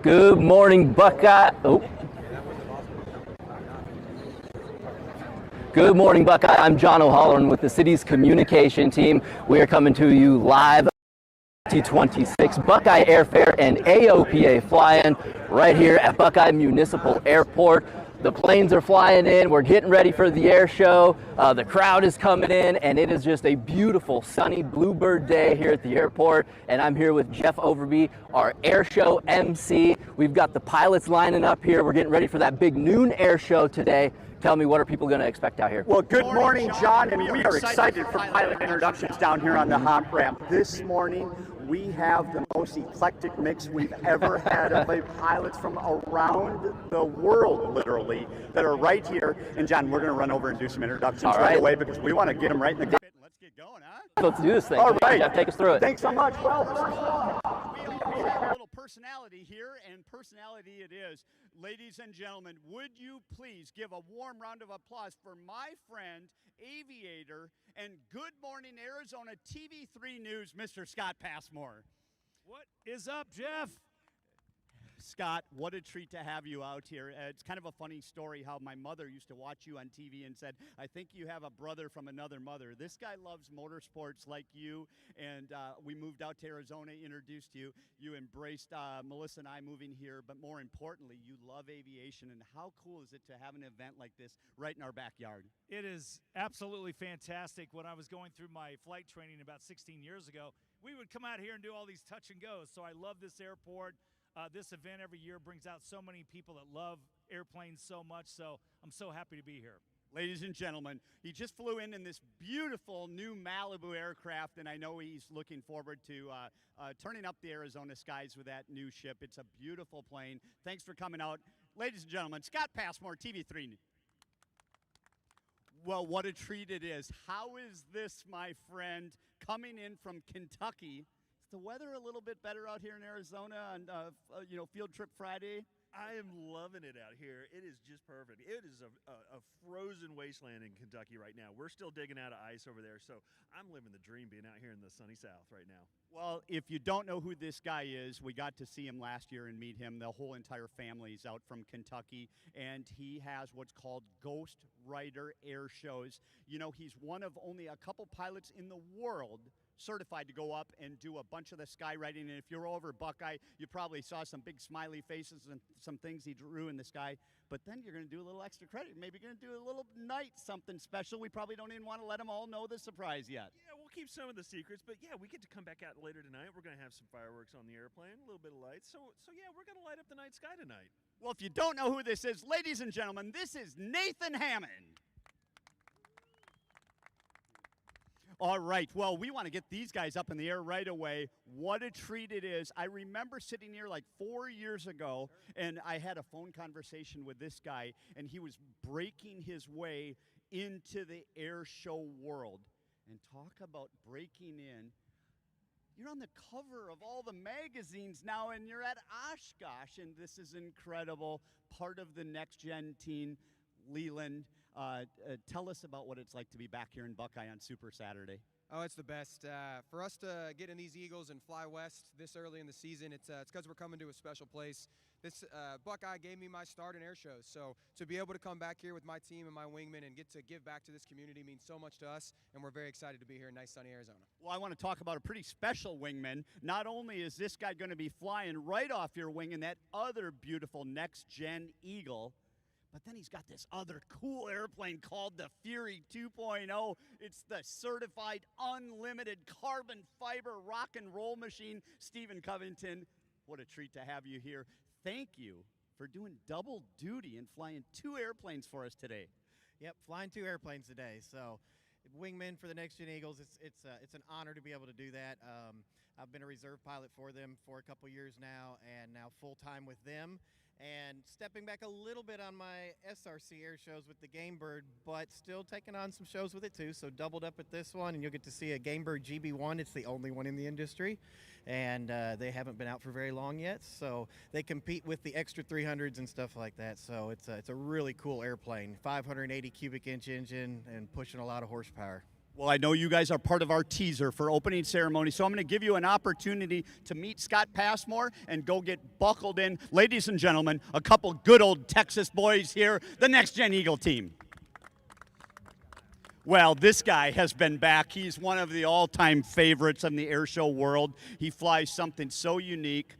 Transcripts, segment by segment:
Good morning, Buckeye. Good morning, Buckeye. I'm John O'Halloran with the city's communication team. We are coming to you live 2026 Buckeye Airfare and AOPA fly-in right here at Buckeye Municipal Airport. The planes are flying in. We're getting ready for the air show. The crowd is coming in, and it is just a beautiful, sunny bluebird day here at the airport. And I'm here with Jeff Overby, our air show MC. We've got the pilots lining up here. We're getting ready for that big noon air show today. Tell me, what are people going to expect out here? Well, good morning, John, and we are excited for pilot introductions down here on the hop ramp. This morning, we have the most eclectic mix we've ever had of pilots from around the world, literally, that are right here. And John, we're going to run over and do some introductions right away because we want to get them right in the gut. Let's get going, huh? Let's do this thing. All right. Jeff, take us through it. Thanks so much. Well, We have a little personality here, and personality it is. Ladies and gentlemen, would you please give a warm round of applause for my friend, aviator, and Good Morning Arizona TV3 News, Mr. Scott Passmore. What is up, Jeff? Scott, what a treat to have you out here. It's kind of a funny story how my mother used to watch you on TV and said, I think you have a brother from another mother. This guy loves motorsports like you, and we moved out to Arizona, introduced you. You embraced Melissa and I moving here, but more importantly, you love aviation, and how cool is it to have an event like this right in our backyard? It is absolutely fantastic. When I was going through my flight training about 16 years ago, we would come out here and do all these touch and goes, so I love this airport. This event every year brings out so many people that love airplanes so much, so I'm so happy to be here. Ladies and gentlemen, he just flew in this beautiful new Malibu aircraft, and I know he's looking forward to turning up the Arizona skies with that new ship. It's a beautiful plane. Thanks for coming out. Ladies and gentlemen, Scott Passmore, TV3. Well, what a treat it is. How is this, my friend, coming in from Kentucky? The weather a little bit better out here in Arizona on Field Trip Friday? I am loving it out here. It is just perfect. It is a frozen wasteland in Kentucky right now. We're still digging out of ice over there, so I'm living the dream being out here in the sunny South right now. Well, if you don't know who this guy is, we got to see him last year and meet him. The whole entire family is out from Kentucky, and he has what's called Ghost Rider Air Shows. You know, he's one of only a couple pilots in the world certified to go up and do a bunch of the skywriting. And if you're over Buckeye, you probably saw some big smiley faces and some things he drew in the sky. But then you're going to do a little extra credit. Maybe you're going to do a little night something special. We probably don't even want to let them all know the surprise yet. Yeah, we'll keep some of the secrets, but yeah, we get to come back out later tonight. We're going to have some fireworks on the airplane, a little bit of lights. So yeah, we're going to light up the night sky tonight. Well, if you don't know who this is, ladies and gentlemen, this is Nathan Hammond. All right, well, we want to get these guys up in the air right away. What a treat it is. I remember sitting here like 4 years ago, and I had a phone conversation with this guy, and he was breaking his way into the air show world. And talk about breaking in. You're on the cover of all the magazines now, and you're at Oshkosh, and this is incredible. Part of the NextGen team, Leland. Tell us about what it's like to be back here in Buckeye on Super Saturday. Oh, it's the best. For us to get in these Eagles and fly west this early in the season, it's because we're coming to a special place. This Buckeye gave me my start in air shows, so to be able to come back here with my team and my wingmen and get to give back to this community means so much to us, and we're very excited to be here in nice sunny Arizona. Well, I want to talk about a pretty special wingman. Not only is this guy going to be flying right off your wing in that other beautiful NextGen Eagle, but then he's got this other cool airplane called the Fury 2.0. It's the certified unlimited carbon fiber rock and roll machine. Stephen Covington, what a treat to have you here. Thank you for doing double duty and flying 2 airplanes for us today. Yep, flying 2 airplanes today. So, wingman for the NextGen Eagles. It's an honor to be able to do that. I've been a reserve pilot for them for a couple years now, and now full time with them. And stepping back a little bit on my SRC air shows with the Gamebird, but still taking on some shows with it too. So doubled up at this one, and you'll get to see a Gamebird GB1. It's the only one in the industry, and they haven't been out for very long yet. So they compete with the extra 300s and stuff like that. So it's a really cool airplane, 580 cubic inch engine and pushing a lot of horsepower. Well, I know you guys are part of our teaser for opening ceremony, so I'm going to give you an opportunity to meet Scott Passmore and go get buckled in. Ladies and gentlemen, a couple good old Texas boys here, the NextGen Eagle team. Well, this guy has been back. He's one of the all-time favorites in the air show world. He flies something so unique.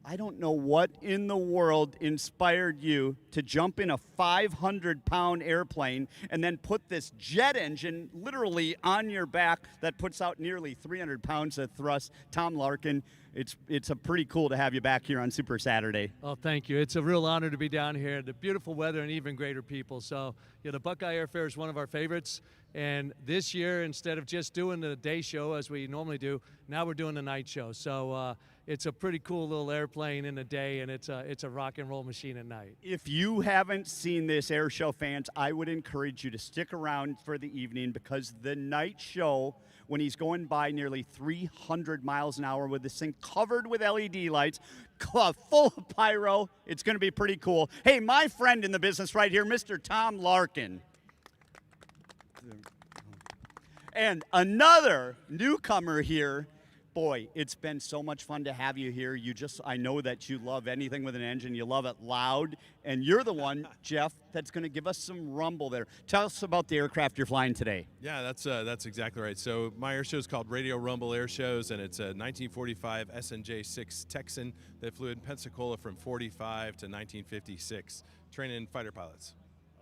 I don't know what in the world inspired you to jump in a 500-pound airplane and then put this jet engine literally on your back that puts out nearly 300 pounds of thrust. Tom Larkin, it's a pretty cool to have you back here on Super Saturday. Oh, thank you. It's a real honor to be down here. The beautiful weather and even greater people. So, yeah, the Buckeye Airfare is one of our favorites. And this year, instead of just doing the day show as we normally do, now we're doing the night show. So it's a pretty cool little airplane in the day, and it's a rock and roll machine at night. If you haven't seen this air show, fans, I would encourage you to stick around for the evening, because the night show, when he's going by nearly 300 miles an hour with this thing covered with LED lights, full of pyro, it's going to be pretty cool. Hey, my friend in the business right here, Mr. Tom Larkin. And another newcomer here. Boy, it's been so much fun to have you here. I know that you love anything with an engine. You love it loud. And you're the one, Jeff, that's going to give us some rumble there. Tell us about the aircraft you're flying today. Yeah, that's exactly right. So my air show is called Radio Rumble Air Shows, and it's a 1945 SNJ-6 Texan that flew in Pensacola from 45 to 1956, training fighter pilots.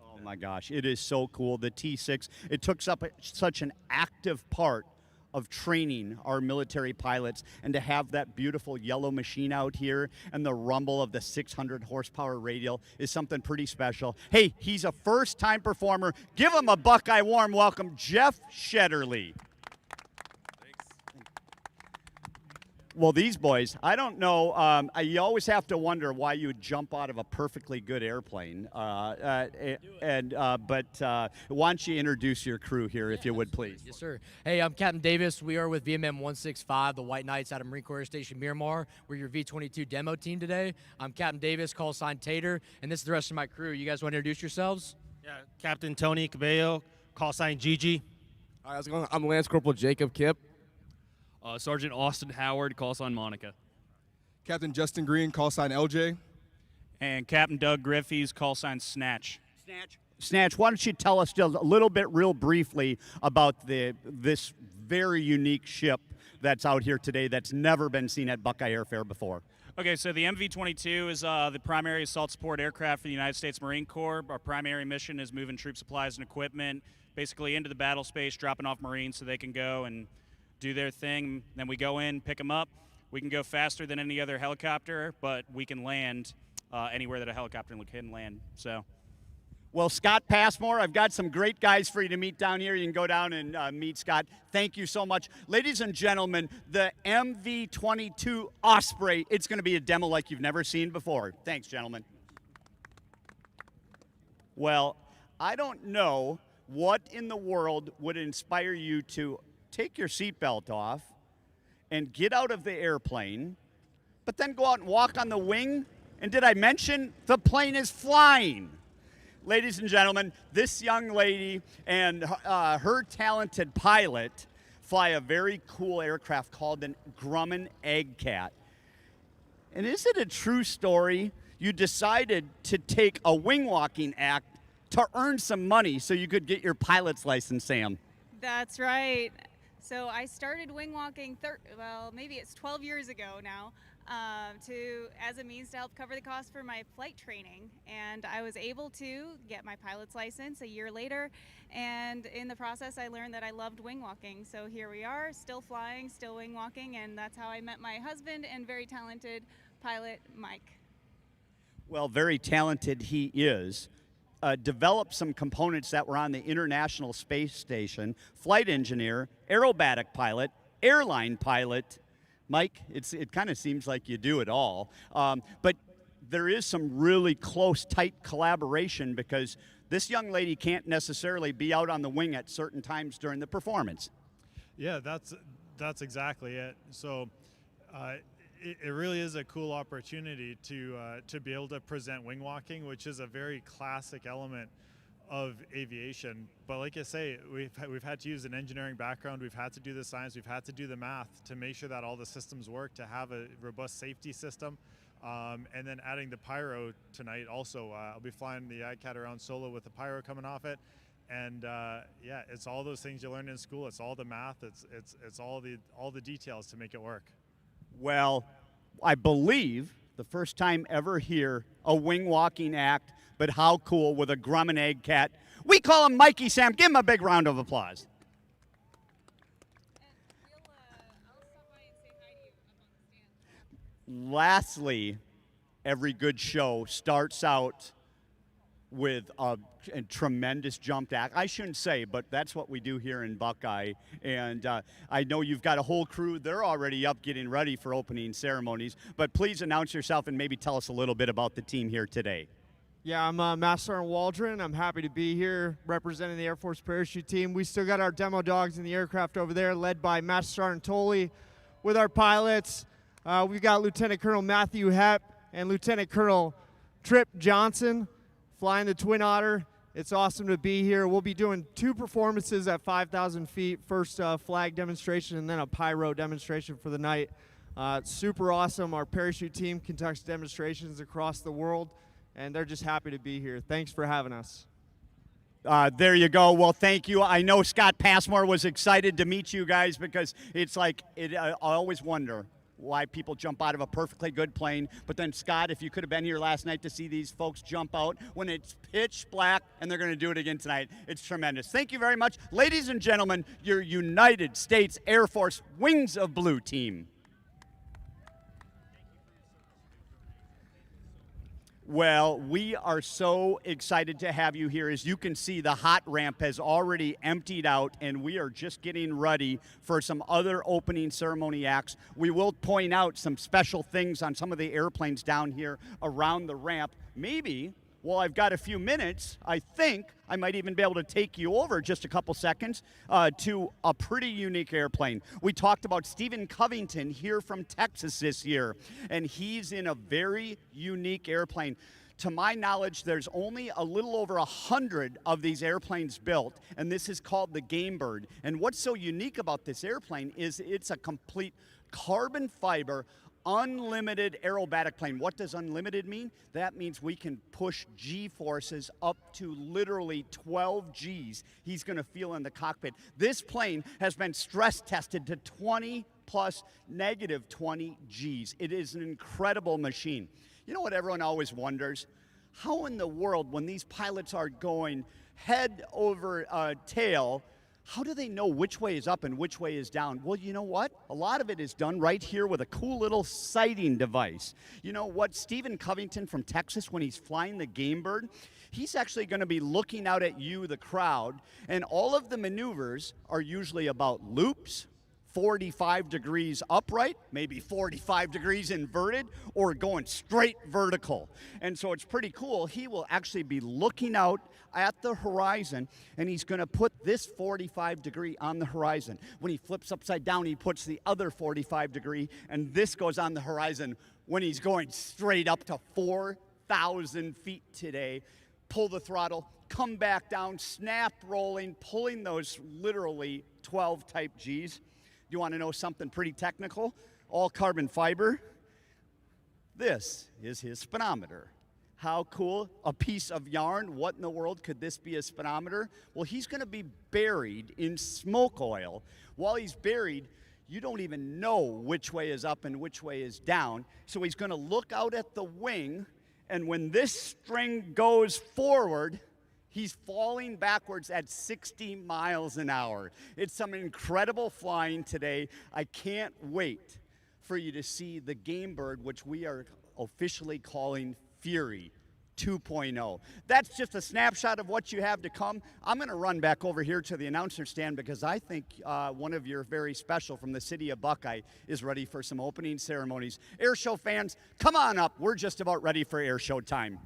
Oh my gosh, it is so cool. The T6, it took up such an active part of training our military pilots, and to have that beautiful yellow machine out here and the rumble of the 600 horsepower radial is something pretty special. Hey, he's a first-time performer. Give him a Buckeye warm welcome, Jeff Shetterly. Well, these boys, I don't know. You always have to wonder why you would jump out of a perfectly good airplane. But why don't you introduce your crew here, if you would, please? Yes, sir. Hey, I'm Captain Davis. We are with VMM 165, the White Knights out of Marine Corps Air Station Miramar. We're your V-22 demo team today. I'm Captain Davis, call sign Tater, and this is the rest of my crew. You guys want to introduce yourselves? Yeah, Captain Tony Cabello, call sign Gigi. Hi, how's it going? I'm Lance Corporal Jacob Kipp. Sergeant Austin Howard, call sign Monica. Captain Justin Green, call sign LJ. And Captain Doug Griffey's, call sign Snatch. Snatch, why don't you tell us just a little bit real briefly about this very unique ship that's out here today that's never been seen at Buckeye Airfare before? Okay, so the MV-22 is the primary assault support aircraft for the United States Marine Corps. Our primary mission is moving troop supplies and equipment basically into the battle space, dropping off Marines so they can go and do their thing. Then we go in, pick them up. We can go faster than any other helicopter, but we can land anywhere that a helicopter can land. So, well, Scott Passmore, I've got some great guys for you to meet down here. You can go down and meet Scott. Thank you so much. Ladies and gentlemen, the MV-22 Osprey, it's going to be a demo like you've never seen before. Thanks, gentlemen. Well, I don't know what in the world would inspire you to take your seatbelt off and get out of the airplane, but then go out and walk on the wing. And did I mention the plane is flying? Ladies and gentlemen, this young lady and her talented pilot fly a very cool aircraft called an Grumman Egg Cat. And is it a true story? You decided to take a wingwalking act to earn some money so you could get your pilot's license, Sam. That's right. So I started wingwalking, maybe it's 12 years ago now, as a means to help cover the cost for my flight training. And I was able to get my pilot's license a year later. And in the process, I learned that I loved wingwalking. So here we are, still flying, still wingwalking. And that's how I met my husband and very talented pilot, Mike. Well, very talented he is. Developed some components that were on the International Space Station, flight engineer, aerobatic pilot, airline pilot. Mike, it kind of seems like you do it all. But there is some really close, tight collaboration because this young lady can't necessarily be out on the wing at certain times during the performance. Yeah, that's exactly it. So it really is a cool opportunity to be able to present wingwalking, which is a very classic element aviation. But like I say, we've had to use an engineering background. We've had to do the science. We've had to do the math to make sure that all the systems work, to have a robust safety system. And then adding the pyro tonight also. I'll be flying the iCat around solo with the pyro coming off it. And yeah, it's all those things you learn in school. It's all the math. It's all the details to make it work. Well, I believe the first time ever here, a wing walking act, but how cool with a Grumman egg cat. We call him Mikey Sam. Give him a big round of applause. Lastly, every good show starts out with a tremendous jump act. I shouldn't say, but that's what we do here in Buckeye. And I know you've got a whole crew. They're already up getting ready for opening ceremonies. But please announce yourself and maybe tell us a little bit about the team here today. Yeah, I'm Master Sergeant Waldron. I'm happy to be here representing the Air Force Parachute Team. We still got our demo dogs in the aircraft over there, led by Master Sergeant Tolley. With our pilots, we've got Lieutenant Colonel Matthew Hepp and Lieutenant Colonel Trip Johnson flying the Twin Otter. It's awesome to be here. We'll be doing 2 performances at 5,000 feet. First flag demonstration and then a pyro demonstration for the night. Super awesome. Our parachute team conducts demonstrations across the world, and they're just happy to be here. Thanks for having us. There you go. Well, thank you. I know Scott Passmore was excited to meet you guys because it's like, I always wonder why people jump out of a perfectly good plane. But then, Scott, if you could have been here last night to see these folks jump out when it's pitch black, and they're going to do it again tonight, it's tremendous. Thank you very much. Ladies and gentlemen, your United States Air Force Wings of Blue team. Well, we are so excited to have you here. As you can see, the hot ramp has already emptied out, and we are just getting ready for some other opening ceremony acts. We will point out some special things on some of the airplanes down here around the ramp. Maybe, well, I've got a few minutes, I think I might even be able to take you over just a couple seconds to a pretty unique airplane. We talked about Stephen Covington here from Texas this year, and he's in a very unique airplane. To my knowledge, there's only a little over 100 of these airplanes built, and this is called the Game Bird. And what's so unique about this airplane is it's a complete carbon fiber unlimited aerobatic plane. What does unlimited mean? That means we can push G forces up to literally 12 Gs he's going to feel in the cockpit. This plane has been stress tested to 20 plus negative 20 Gs. It is an incredible machine. You know what everyone always wonders? How in the world, when these pilots are going head over tail, how do they know which way is up and which way is down? Well, you know what? A lot of it is done right here with a cool little sighting device. You know what? Stephen Covington from Texas, when he's flying the Game Bird, he's actually going to be looking out at you, the crowd, and all of the maneuvers are usually about loops, 45 degrees upright, maybe 45 degrees inverted, or going straight vertical. And so it's pretty cool. He will actually be looking out at the horizon, and he's going to put this 45 degree on the horizon. When he flips upside down, he puts the other 45 degree, and this goes on the horizon when he's going straight up to 4,000 feet today. Pull the throttle, come back down, snap rolling, pulling those literally 12 type Gs. You want to know something pretty technical? All carbon fiber. This is his speedometer. How cool, a piece of yarn. What in the world could this be a speedometer? Well, he's going to be buried in smoke oil. While he's buried, you don't even know which way is up and which way is down. So he's going to look out at the wing, and when this string goes forward, he's falling backwards at 60 miles an hour. It's some incredible flying today. I can't wait for you to see the Game Bird, which we are officially calling Fury 2.0. That's just a snapshot of what you have to come. I'm going to run back over here to the announcer stand because I think one of your very special from the city of Buckeye is ready for some opening ceremonies. Air show fans, come on up. We're just about ready for air show time.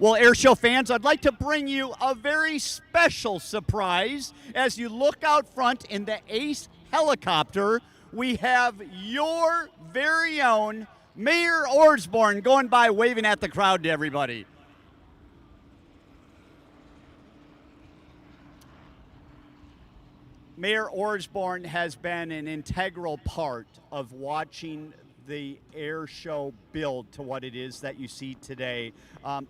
Well, Airshow fans, I'd like to bring you a very special surprise. As you look out front in the Ace helicopter, we have your very own Mayor Osborne going by waving at the crowd to everybody. Mayor Osborne has been an integral part of watching the air show build to what it is that you see today.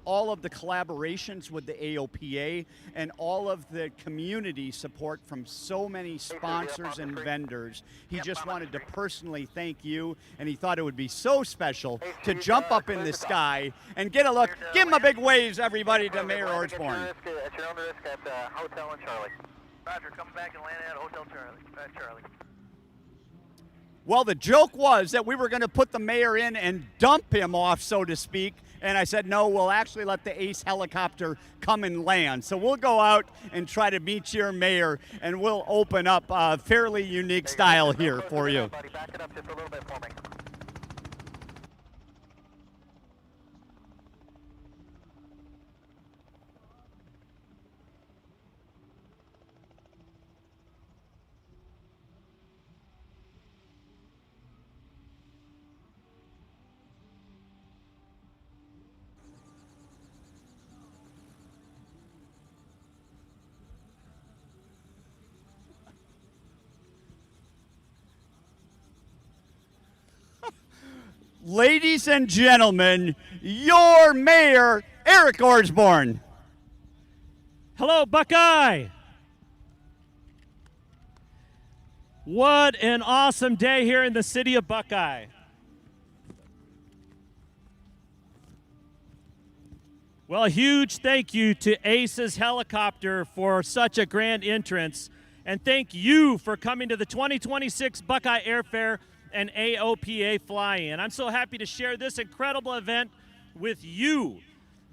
All of the collaborations with the AOPA and all of the community support from so many sponsors and vendors. He just wanted to personally thank you, and he thought it would be so special to jump up in the sky and get a look. Give him a big waves, everybody, to Mayor Osborne. At your own risk at Hotel in Charlie. Roger, come back and land at Hotel Charlie. Well, the joke was that we were going to put the mayor in and dump him off, so to speak. And I said, no, we'll actually let the Ace helicopter come and land. So we'll go out and try to meet your mayor, and we'll open up a fairly unique style here for you. Back it up just a little bit for me. Ladies and gentlemen, your mayor, Eric Osborne. Hello, Buckeye. What an awesome day here in the city of Buckeye. Well, a huge thank you to Ace's helicopter for such a grand entrance, and thank you for coming to the 2026 Buckeye Airfare and AOPA fly-in. I'm so happy to share this incredible event with you.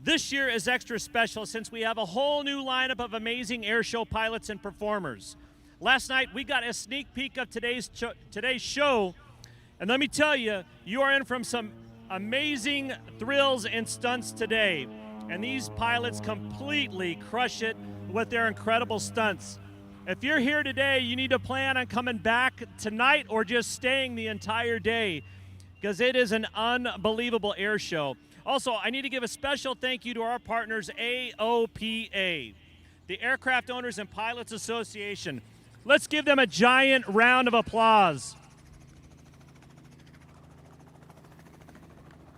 This year is extra special since we have a whole new lineup of amazing airshow pilots and performers. Last night we got a sneak peek of today's show, and let me tell you, you are in from some amazing thrills and stunts today. And these pilots completely crush it with their incredible stunts. If you're here today, you need to plan on coming back tonight or just staying the entire day, because it is an unbelievable air show. Also, I need to give a special thank you to our partners, AOPA, the Aircraft Owners and Pilots Association. Let's give them a giant round of applause.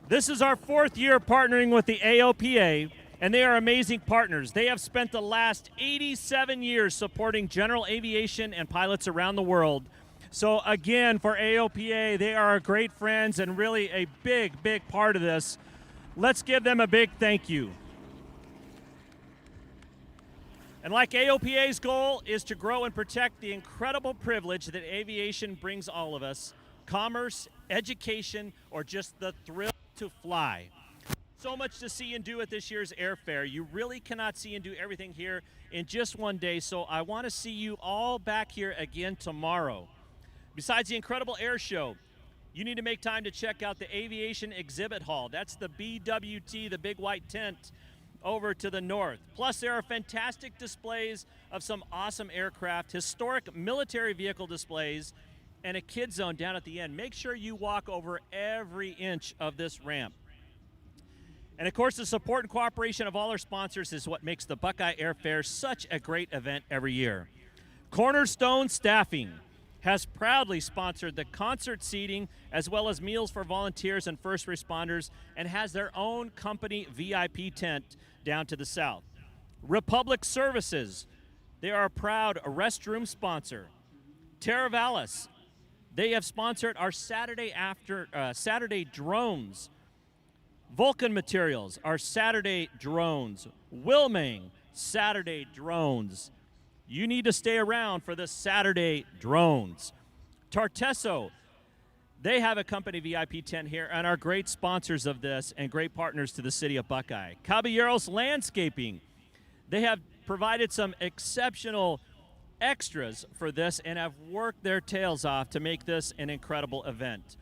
This is our 4th year partnering with the AOPA, and they are amazing partners. They have spent the last 87 years supporting general aviation and pilots around the world. So again, for AOPA, they are great friends and really a big, big part of this. Let's give them a big thank you. And like AOPA's goal is to grow and protect the incredible privilege that aviation brings all of us, commerce, education, or just the thrill to fly. So much to see and do at this year's Airfare. You really cannot see and do everything here in just one day, so I want to see you all back here again tomorrow. Besides the incredible air show, you need to make time to check out the Aviation Exhibit Hall. That's the BWT, the big white tent, over to the north. Plus, there are fantastic displays of some awesome aircraft, historic military vehicle displays, and a kid zone down at the end. Make sure you walk over every inch of this ramp. And of course, the support and cooperation of all our sponsors is what makes the Buckeye Airfare such a great event every year. Cornerstone Staffing has proudly sponsored the concert seating as well as meals for volunteers and first responders, and has their own company VIP tent down to the south. Republic Services, they are a proud restroom sponsor. Teravalis, they have sponsored our Saturday drones. Vulcan Materials, our Saturday drones. Wilming, Saturday drones. You need to stay around for the Saturday drones. Tartesso, they have a company VIP tent here and are great sponsors of this and great partners to the city of Buckeye. Caballeros Landscaping, they have provided some exceptional extras for this and have worked their tails off to make this an incredible event.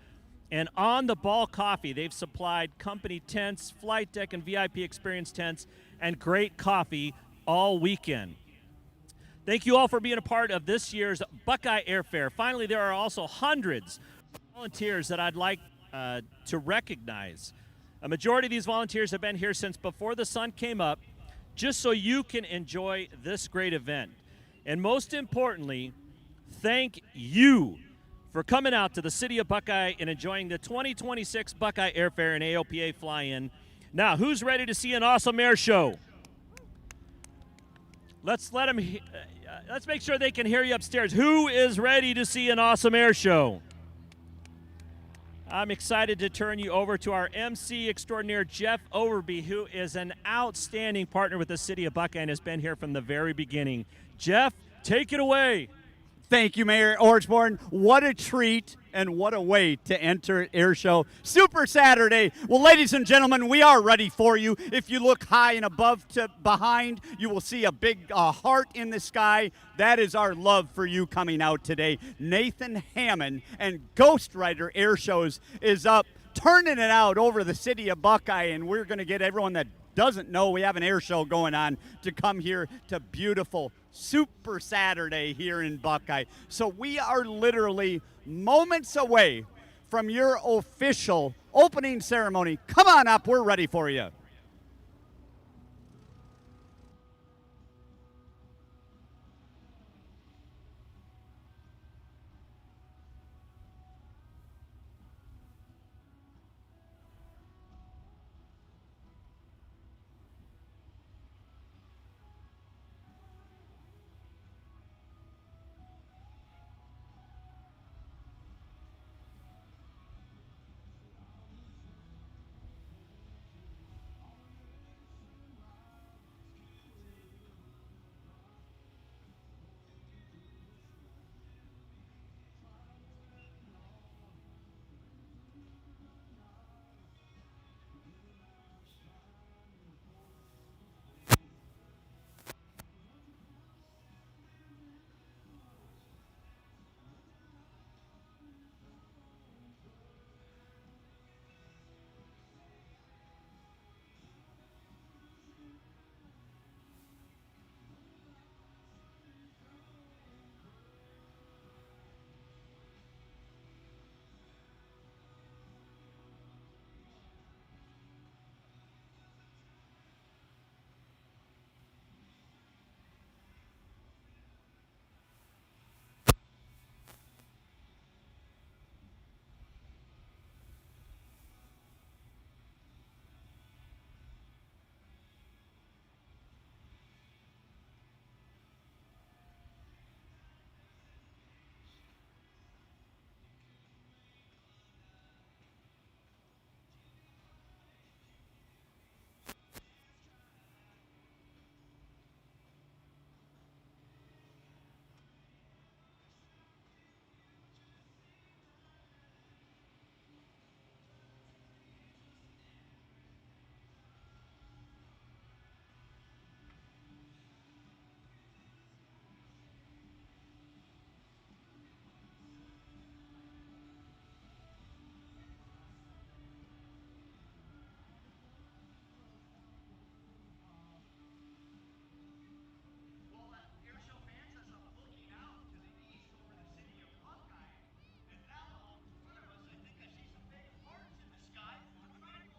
And On the Ball Coffee, they've supplied company tents, flight deck and VIP experience tents, and great coffee all weekend. Thank you all for being a part of this year's Buckeye Airfare. Finally, there are also hundreds of volunteers that I'd like to recognize. A majority of these volunteers have been here since before the sun came up, just so you can enjoy this great event. And most importantly, thank you for coming out to the city of Buckeye and enjoying the 2026 Buckeye Airfare and AOPA Fly-In. Now, who's ready to see an awesome air show? Let's make sure they can hear you upstairs. Who is ready to see an awesome air show? I'm excited to turn you over to our MC extraordinaire, Jeff Overby, who is an outstanding partner with the city of Buckeye and has been here from the very beginning. Jeff, take it away. Thank you, Mayor Orangeborn. What a treat and what a way to enter Air Show Super Saturday. Well, ladies and gentlemen, we are ready for you. If you look high and above to behind, you will see a big heart in the sky. That is our love for you coming out today. Nathan Hammond and Ghost Rider Air Shows is up, turning it out over the city of Buckeye, and we're going to get everyone that doesn't know we have an air show going on to come here to beautiful Super Saturday here in Buckeye. So we are literally moments away from your official opening ceremony. Come on up, we're ready for you.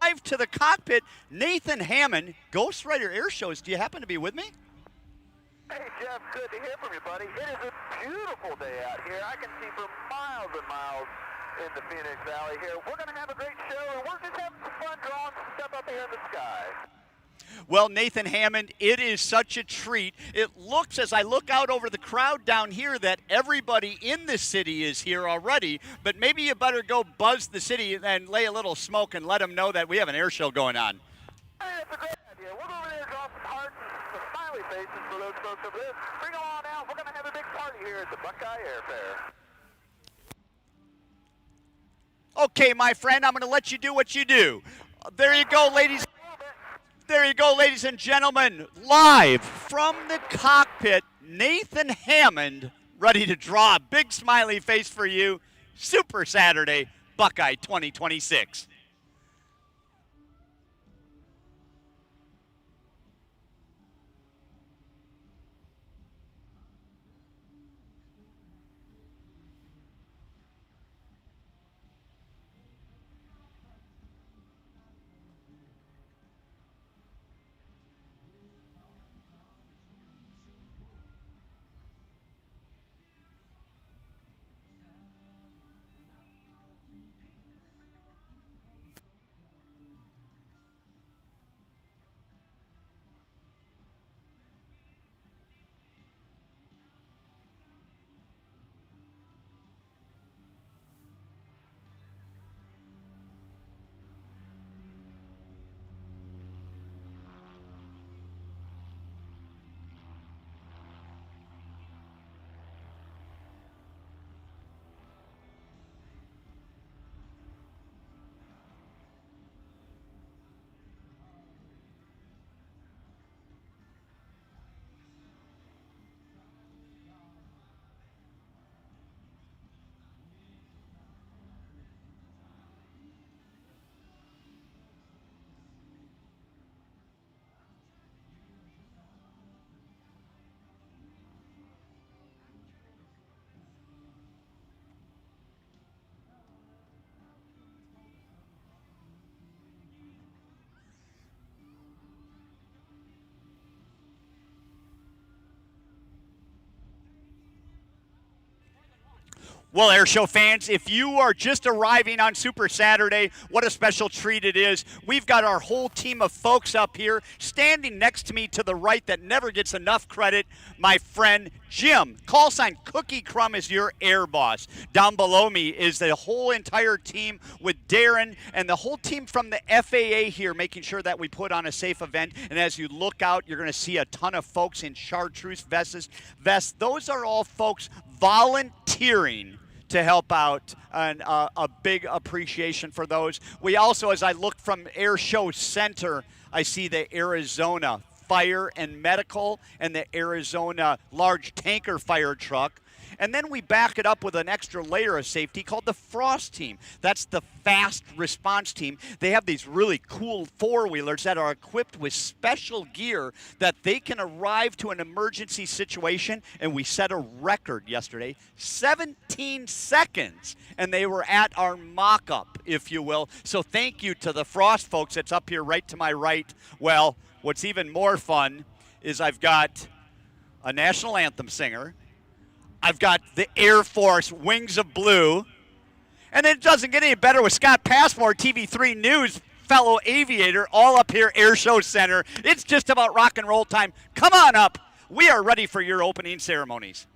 Live to the cockpit, Nathan Hammond, Ghost Rider Air Shows. Do you happen to be with me? Hey, Jeff, good to hear from you, buddy. It is a beautiful day out here. I can see for miles and miles in the Phoenix Valley here. We're going to have a great show, and we're just having some fun drawing some stuff up here in the sky. Well, Nathan Hammond, it is such a treat. It looks, as I look out over the crowd down here, that everybody in the city is here already, but maybe you better go buzz the city and lay a little smoke and let them know that we have an air show going on. Hey, that's a great idea. We'll go over there and draw some hearts and some smiley faces for those folks over there. Bring them on out. We're going to have a big party here at the Buckeye Airfare. Okay, my friend, I'm going to let you do what you do. There you go, ladies. There you go, ladies and gentlemen. Live from the cockpit, Nathan Hammond, ready to draw a big smiley face for you. Super Saturday, Buckeye 2026. Well, Air Show fans, if you are just arriving on Super Saturday, what a special treat it is. We've got our whole team of folks up here. Standing next to me to the right that never gets enough credit, my friend Jim. Call sign Cookie Crumb is your air boss. Down below me is the whole entire team with Darren and the whole team from the FAA here making sure that we put on a safe event. And as you look out, you're going to see a ton of folks in chartreuse vests. Those are all folks volunteering to help out, and a big appreciation for those. We also, as I look from Air Show Center, I see the Arizona Fire and Medical and the Arizona large tanker fire truck. And then we back it up with an extra layer of safety called the Frost Team. That's the fast response team. They have these really cool four-wheelers that are equipped with special gear that they can arrive to an emergency situation, and we set a record yesterday, 17 seconds, and they were at our mock-up, if you will. So thank you to the Frost folks that's up here right to my right. Well, what's even more fun is I've got a national anthem singer, I've got the Air Force Wings of Blue, and it doesn't get any better with Scott Passmore, TV3 News fellow aviator, all up here, Air Show Center. It's just about rock and roll time. Come on up. We are ready for your opening ceremonies.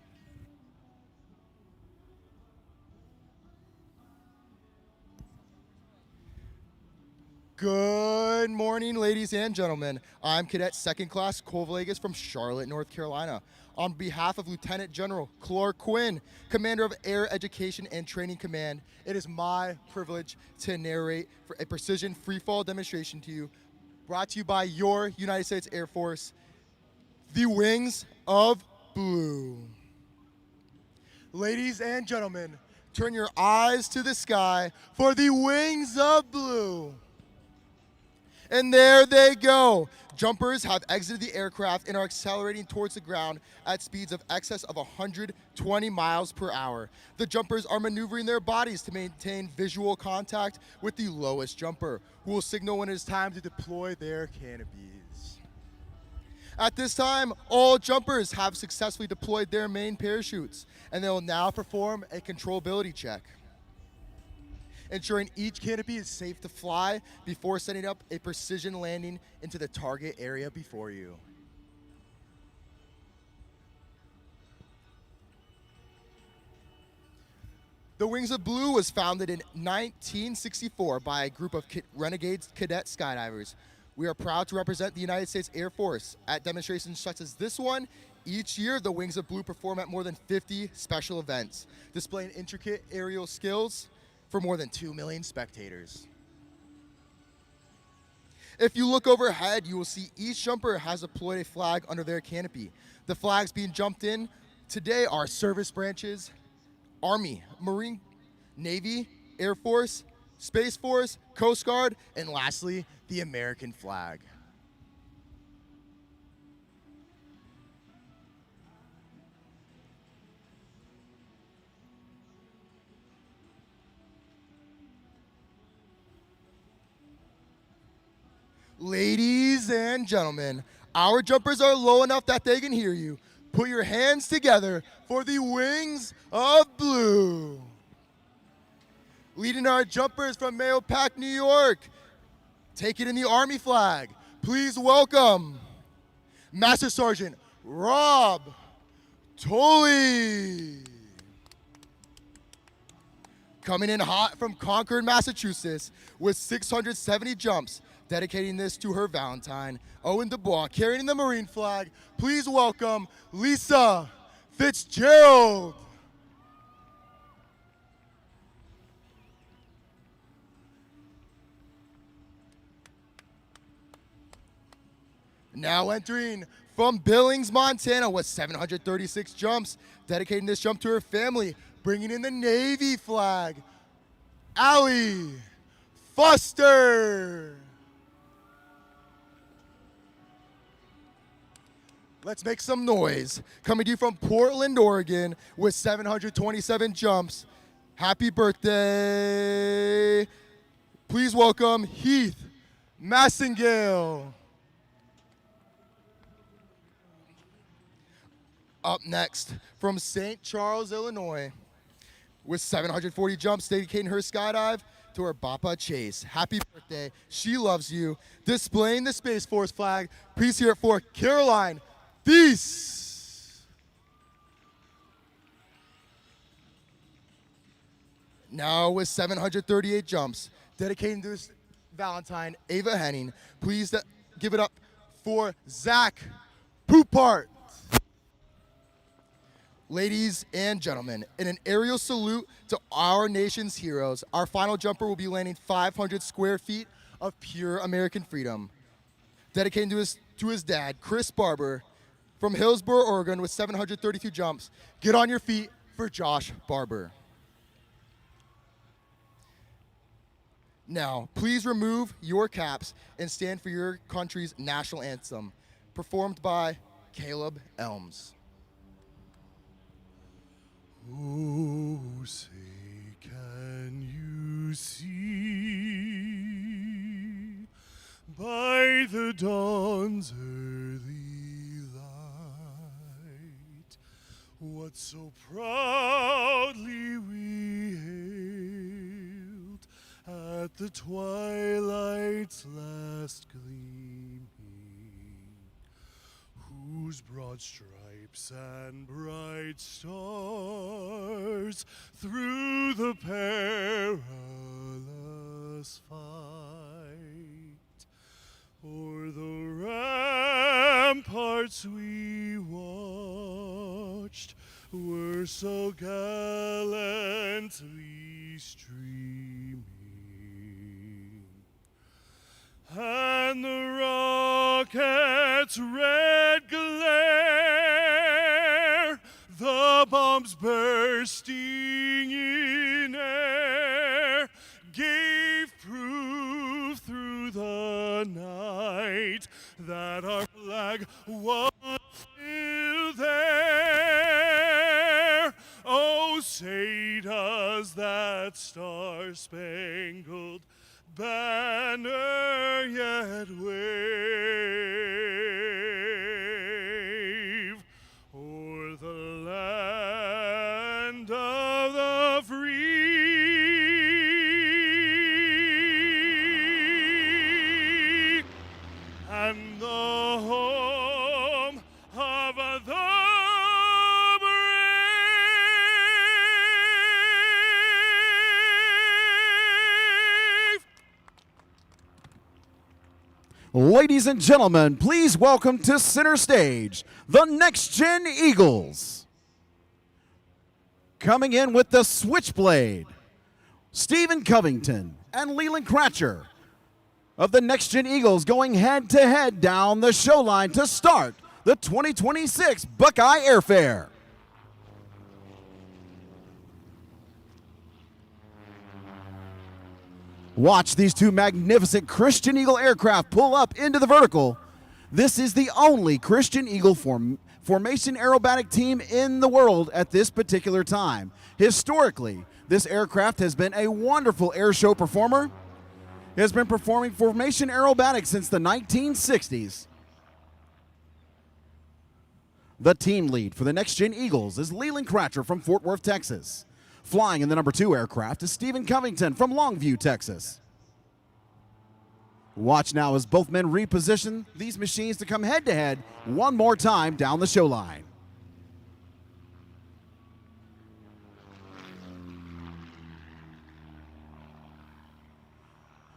Good morning, ladies and gentlemen. I'm Cadet Second Class Cole Villegas from Charlotte, North Carolina. On behalf of Lieutenant General Clark Quinn, Commander of Air Education and Training Command, it is my privilege to narrate for a precision freefall demonstration to you, brought to you by your United States Air Force, the Wings of Blue. Ladies and gentlemen, turn your eyes to the sky for the Wings of Blue. And there they go. Jumpers have exited the aircraft and are accelerating towards the ground at speeds of excess of 120 miles per hour. The jumpers are maneuvering their bodies to maintain visual contact with the lowest jumper, who will signal when it is time to deploy their canopies. At this time, all jumpers have successfully deployed their main parachutes, and they will now perform a controllability check, ensuring each canopy is safe to fly before setting up a precision landing into the target area before you. The Wings of Blue was founded in 1964 by a group of renegade cadet skydivers. We are proud to represent the United States Air Force at demonstrations such as this one. Each year, the Wings of Blue perform at more than 50 special events, displaying intricate aerial skills for more than 2 million spectators. If you look overhead, you will see each jumper has deployed a flag under their canopy. The flags being jumped in today are service branches, Army, Marine, Navy, Air Force, Space Force, Coast Guard, and lastly, the American flag. Ladies and gentlemen, our jumpers are low enough that they can hear you. Put your hands together for the Wings of Blue. Leading our jumpers from Mayo Pack, New York, taking in the Army flag. Please welcome Master Sergeant Rob Tolley. Coming in hot from Concord, Massachusetts with 670 jumps, dedicating this to her Valentine, Owen Dubois, carrying the Marine flag. Please welcome Lisa Fitzgerald. Now entering from Billings, Montana with 736 jumps, dedicating this jump to her family, bringing in the Navy flag, Allie Foster. Let's make some noise. Coming to you from Portland, Oregon with 727 jumps. Happy birthday. Please welcome Heath Massingale. Up next, from St. Charles, Illinois, with 740 jumps, dedicating her skydive to her Papa Chase. Happy birthday. She loves you. Displaying the Space Force flag, please hear it for Caroline Thies. Now with 738 jumps, dedicating to this Valentine, Ava Henning. Please give it up for Zach Poupart. Ladies and gentlemen, in an aerial salute to our nation's heroes, our final jumper will be landing 500 square feet of pure American freedom. Dedicated to his dad, Chris Barber, from Hillsboro, Oregon, with 732 jumps. Get on your feet for Josh Barber. Now, please remove your caps and stand for your country's national anthem, performed by Caleb Elms. Oh, say can you see by the dawn's early light what so proudly we hailed at the twilight's last gleaming, whose broad stripes and bright stars through the perilous fight o'er the ramparts we watched were so gallantly streaming, and the rocket's red glare, the bombs bursting in air, gave proof through the night that our flag was still there. Oh, say does that star-spangled banner yet wave o'er the land of the free and the home of the brave. Ladies and gentlemen, please welcome to center stage the NextG Eagles. Coming in with the Switchblade, Stephen Covington and Leland Cratcher of the NextG Eagles going head-to-head down the show line to start the 2026 Buckeye Airfare. Watch these two magnificent Christian Eagle aircraft pull up into the vertical. This is the only Christian Eagle formation aerobatic team in the world at this particular time. Historically, this aircraft has been a wonderful air show performer. It has been performing formation aerobatics since the 1960s. The team lead for the NextG Eagles is Leland Kratcher from Fort Worth, Texas. Flying in the number 2 aircraft is Stephen Covington from Longview, Texas. Watch now as both men reposition these machines to come head-to-head one more time down the show line.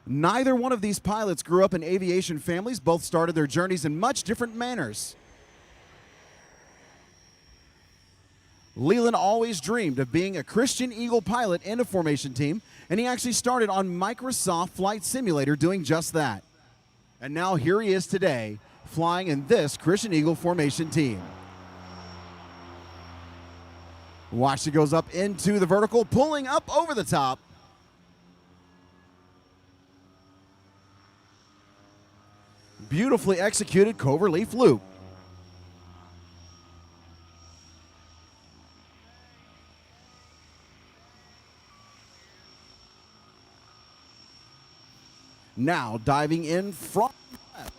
Neither one of these pilots grew up in aviation families. Both started their journeys in much different manners. Leland always dreamed of being a Christian Eagle pilot in a formation team, and he actually started on Microsoft Flight Simulator doing just that. And now here he is today, flying in this Christian Eagle formation team. Watch, it goes up into the vertical, pulling up over the top. Beautifully executed cloverleaf loop. Now diving in from left.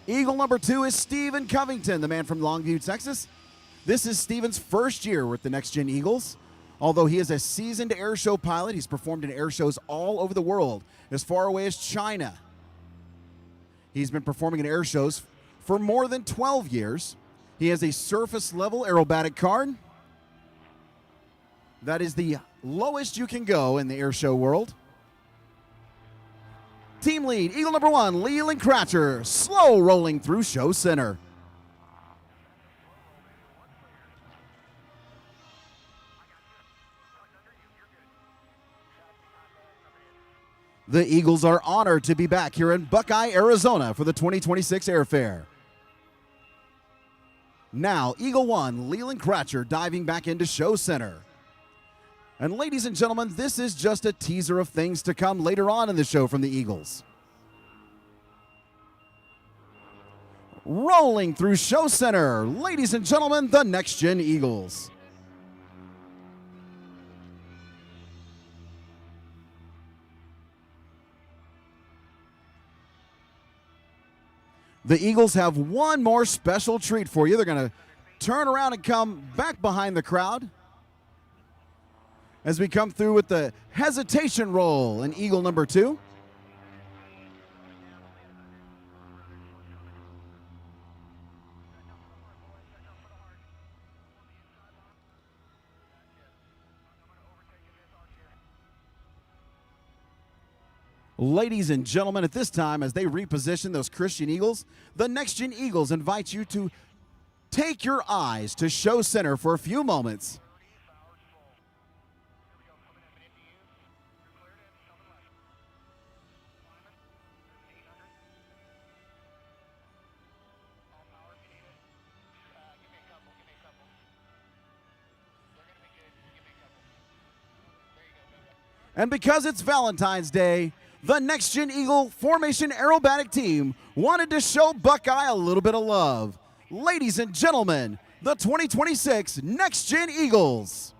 Eagle number 2 is Stephen Covington, the man from Longview, Texas. This is Stephen's first year with the NextG Eagles. Although he is a seasoned air show pilot, he's performed in air shows all over the world, as far away as China. He's been performing in air shows for more than 12 years. He has a surface level aerobatic card. That is the lowest you can go in the air show world. Team lead, Eagle number 1, Leland Kratcher, slow rolling through show center. The Eagles are honored to be back here in Buckeye, Arizona for the 2026 Airfare. Now, Eagle 1, Leland Kratcher diving back into show center. And ladies and gentlemen, this is just a teaser of things to come later on in the show from the Eagles. Rolling through show center, ladies and gentlemen, the NextG Eagles. The Eagles have one more special treat for you. They're going to turn around and come back behind the crowd as we come through with the hesitation roll in Eagle number 2. Ladies and gentlemen, at this time, as they reposition those Christian Eagles, the NextG Eagles invite you to take your eyes to show center for a few moments. And because it's Valentine's Day, the NextG Eagle Formation Aerobatic Team wanted to show Buckeye a little bit of love. Ladies and gentlemen, the 2026 NextG Eagles.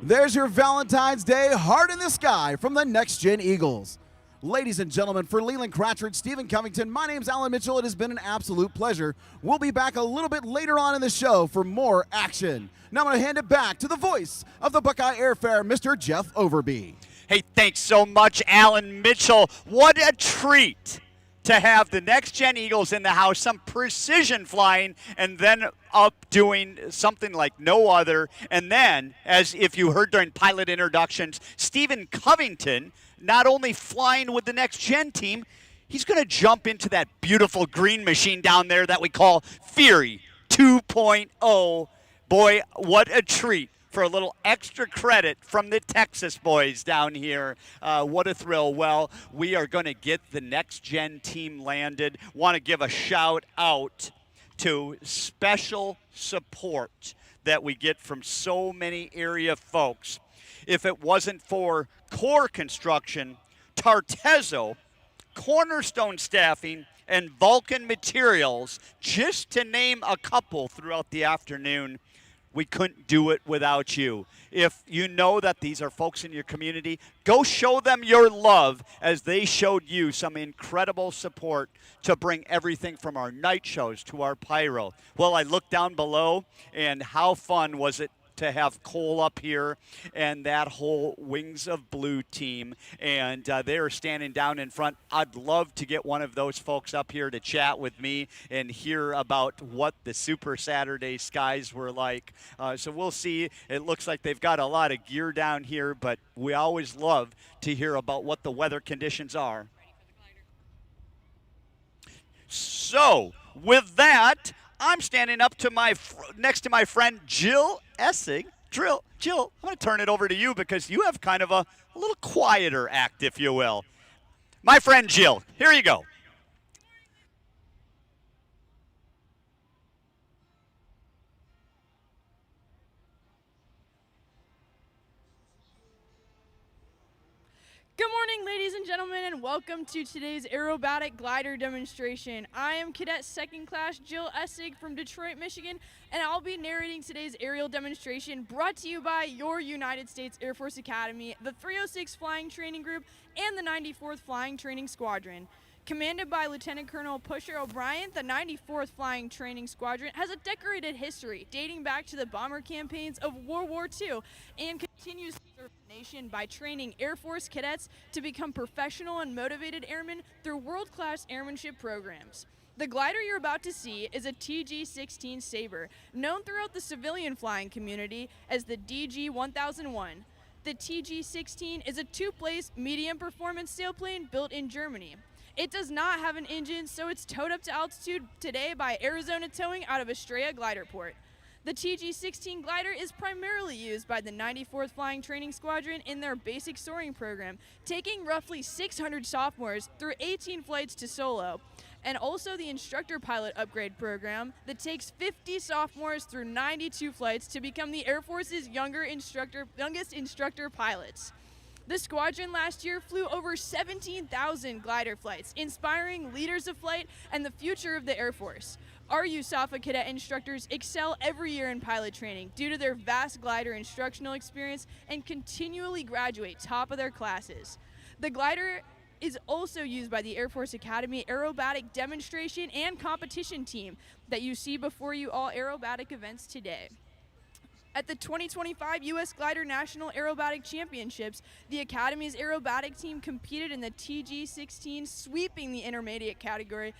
There's your Valentine's Day heart in the sky from the NextG Eagles. Ladies and gentlemen, for Leland Kratcher and Stephen Covington, my name's Alan Mitchell. It has been an absolute pleasure. We'll be back a little bit later on in the show for more action. Now I'm going to hand it back to the voice of the Buckeye Airfare, Mr. Jeff Overby. Hey, thanks so much, Alan Mitchell. What a treat to have the NextG Eagles in the house, some precision flying, and then up doing something like no other. And then, as if you heard during pilot introductions, Stephen Covington, not only flying with the NextG team, he's going to jump into that beautiful green machine down there that we call Fury 2.0. Boy, what a treat for a little extra credit from the Texas boys down here. What a thrill. Well, we are going to get the NextG team landed. Want to give a shout out to special support that we get from so many area folks. If it wasn't for Core Construction, Tartezo, Cornerstone Staffing, and Vulcan Materials, just to name a couple throughout the afternoon, we couldn't do it without you. If you know that these are folks in your community, go show them your love as they showed you some incredible support to bring everything from our night shows to our pyro. Well, I looked down below, and how fun was it to have Cole up here and that whole Wings of Blue team, and they are standing down in front. I'd love to get one of those folks up here to chat with me and hear about what the Super Saturday skies were like. So we'll see. It looks like they've got a lot of gear down here, but we always love to hear about what the weather conditions are. So with that, I'm standing up to next to my friend Jill Essig. Jill, I'm going to turn it over to you because you have kind of a little quieter act, if you will. My friend Jill, here you go. Good morning, ladies and gentlemen, and welcome to today's aerobatic glider demonstration. I am Cadet Second Class Jill Essig from Detroit, Michigan, and I'll be narrating today's aerial demonstration brought to you by your United States Air Force Academy, the 306 Flying Training Group, and the 94th Flying Training Squadron. Commanded by Lieutenant Colonel Pusher O'Brien, the 94th Flying Training Squadron has a decorated history dating back to the bomber campaigns of World War II and continues to serve the nation by training Air Force cadets to become professional and motivated airmen through world-class airmanship programs. The glider you're about to see is a TG-16 Sabre, known throughout the civilian flying community as the DG-1001. The TG-16 is a two-place medium performance sailplane built in Germany. It does not have an engine, so it's towed up to altitude today by Arizona Towing out of Estrella Glider Port. The TG-16 glider is primarily used by the 94th Flying Training Squadron in their basic soaring program, taking roughly 600 sophomores through 18 flights to solo, and also the instructor pilot upgrade program that takes 50 sophomores through 92 flights to become the Air Force's youngest instructor pilots. The squadron last year flew over 17,000 glider flights, inspiring leaders of flight and the future of the Air Force. Our USAFA cadet instructors excel every year in pilot training due to their vast glider instructional experience and continually graduate top of their classes. The glider is also used by the Air Force Academy aerobatic demonstration and competition team that you see before you all aerobatic events today. At the 2025 U.S. Glider National Aerobatic Championships, the Academy's aerobatic team competed in the TG-16, sweeping the intermediate category,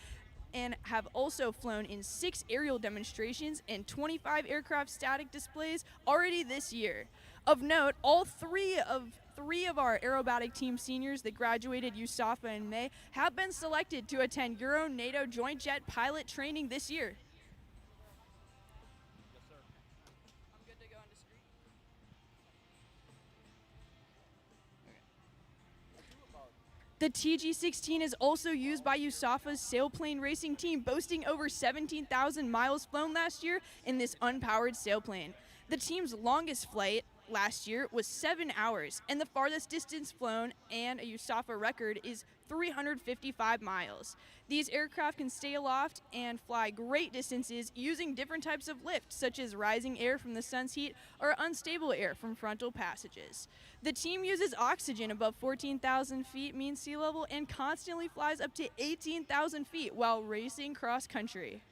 and have also flown in 6 aerial demonstrations and 25 aircraft static displays already this year. Of note, all three of our aerobatic team seniors that graduated USAFA in May have been selected to attend Euro-NATO Joint Jet pilot training this year. The TG-16 is also used by USAFA's sailplane racing team, boasting over 17,000 miles flown last year in this unpowered sailplane. The team's longest flight last year was 7 hours, and the farthest distance flown, and a USAFA record, is 355 miles. These aircraft can stay aloft and fly great distances using different types of lift, such as rising air from the sun's heat or unstable air from frontal passages. The team uses oxygen above 14,000 feet mean sea level and constantly flies up to 18,000 feet while racing cross country.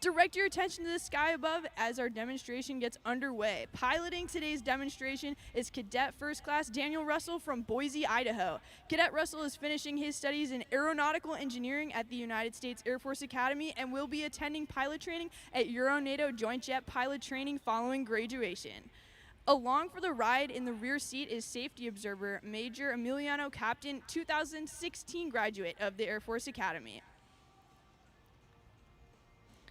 Direct your attention to the sky above as our demonstration gets underway. Piloting today's demonstration is Cadet First Class Daniel Russell from Boise, Idaho. Cadet Russell is finishing his studies in aeronautical engineering at the United States Air Force Academy and will be attending pilot training at Euro-NATO Joint Jet Pilot Training following graduation. Along for the ride in the rear seat is safety observer Major Emiliano Captain, 2016 graduate of the Air Force Academy.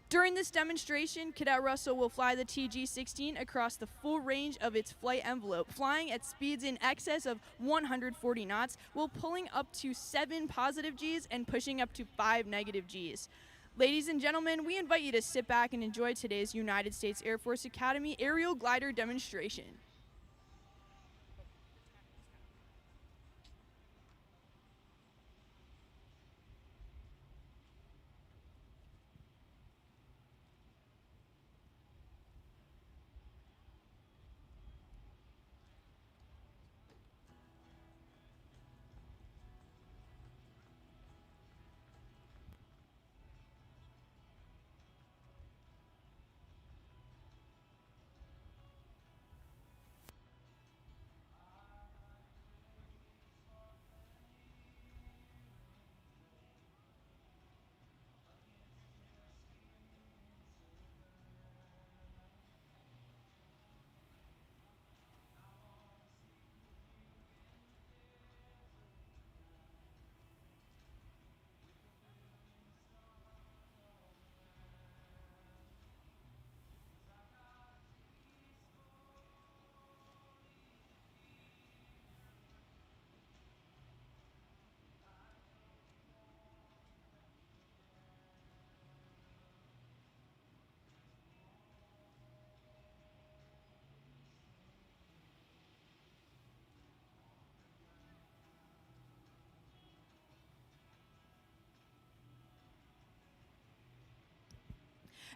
During this demonstration, Cadet Russell will fly the TG-16 across the full range of its flight envelope, flying at speeds in excess of 140 knots while pulling up to 7 positive Gs and pushing up to 5 negative Gs. Ladies and gentlemen, we invite you to sit back and enjoy today's United States Air Force Academy aerial glider demonstration.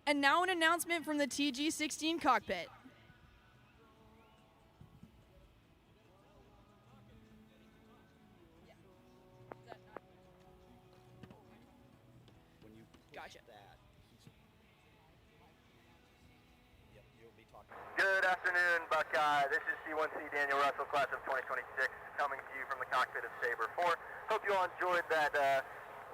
And now an announcement from the TG-16 cockpit. Gotcha. Good afternoon, Buckeye. This is C1C Daniel Russell, class of 2026, coming to you from the cockpit of Sabre 4. Hope you all enjoyed that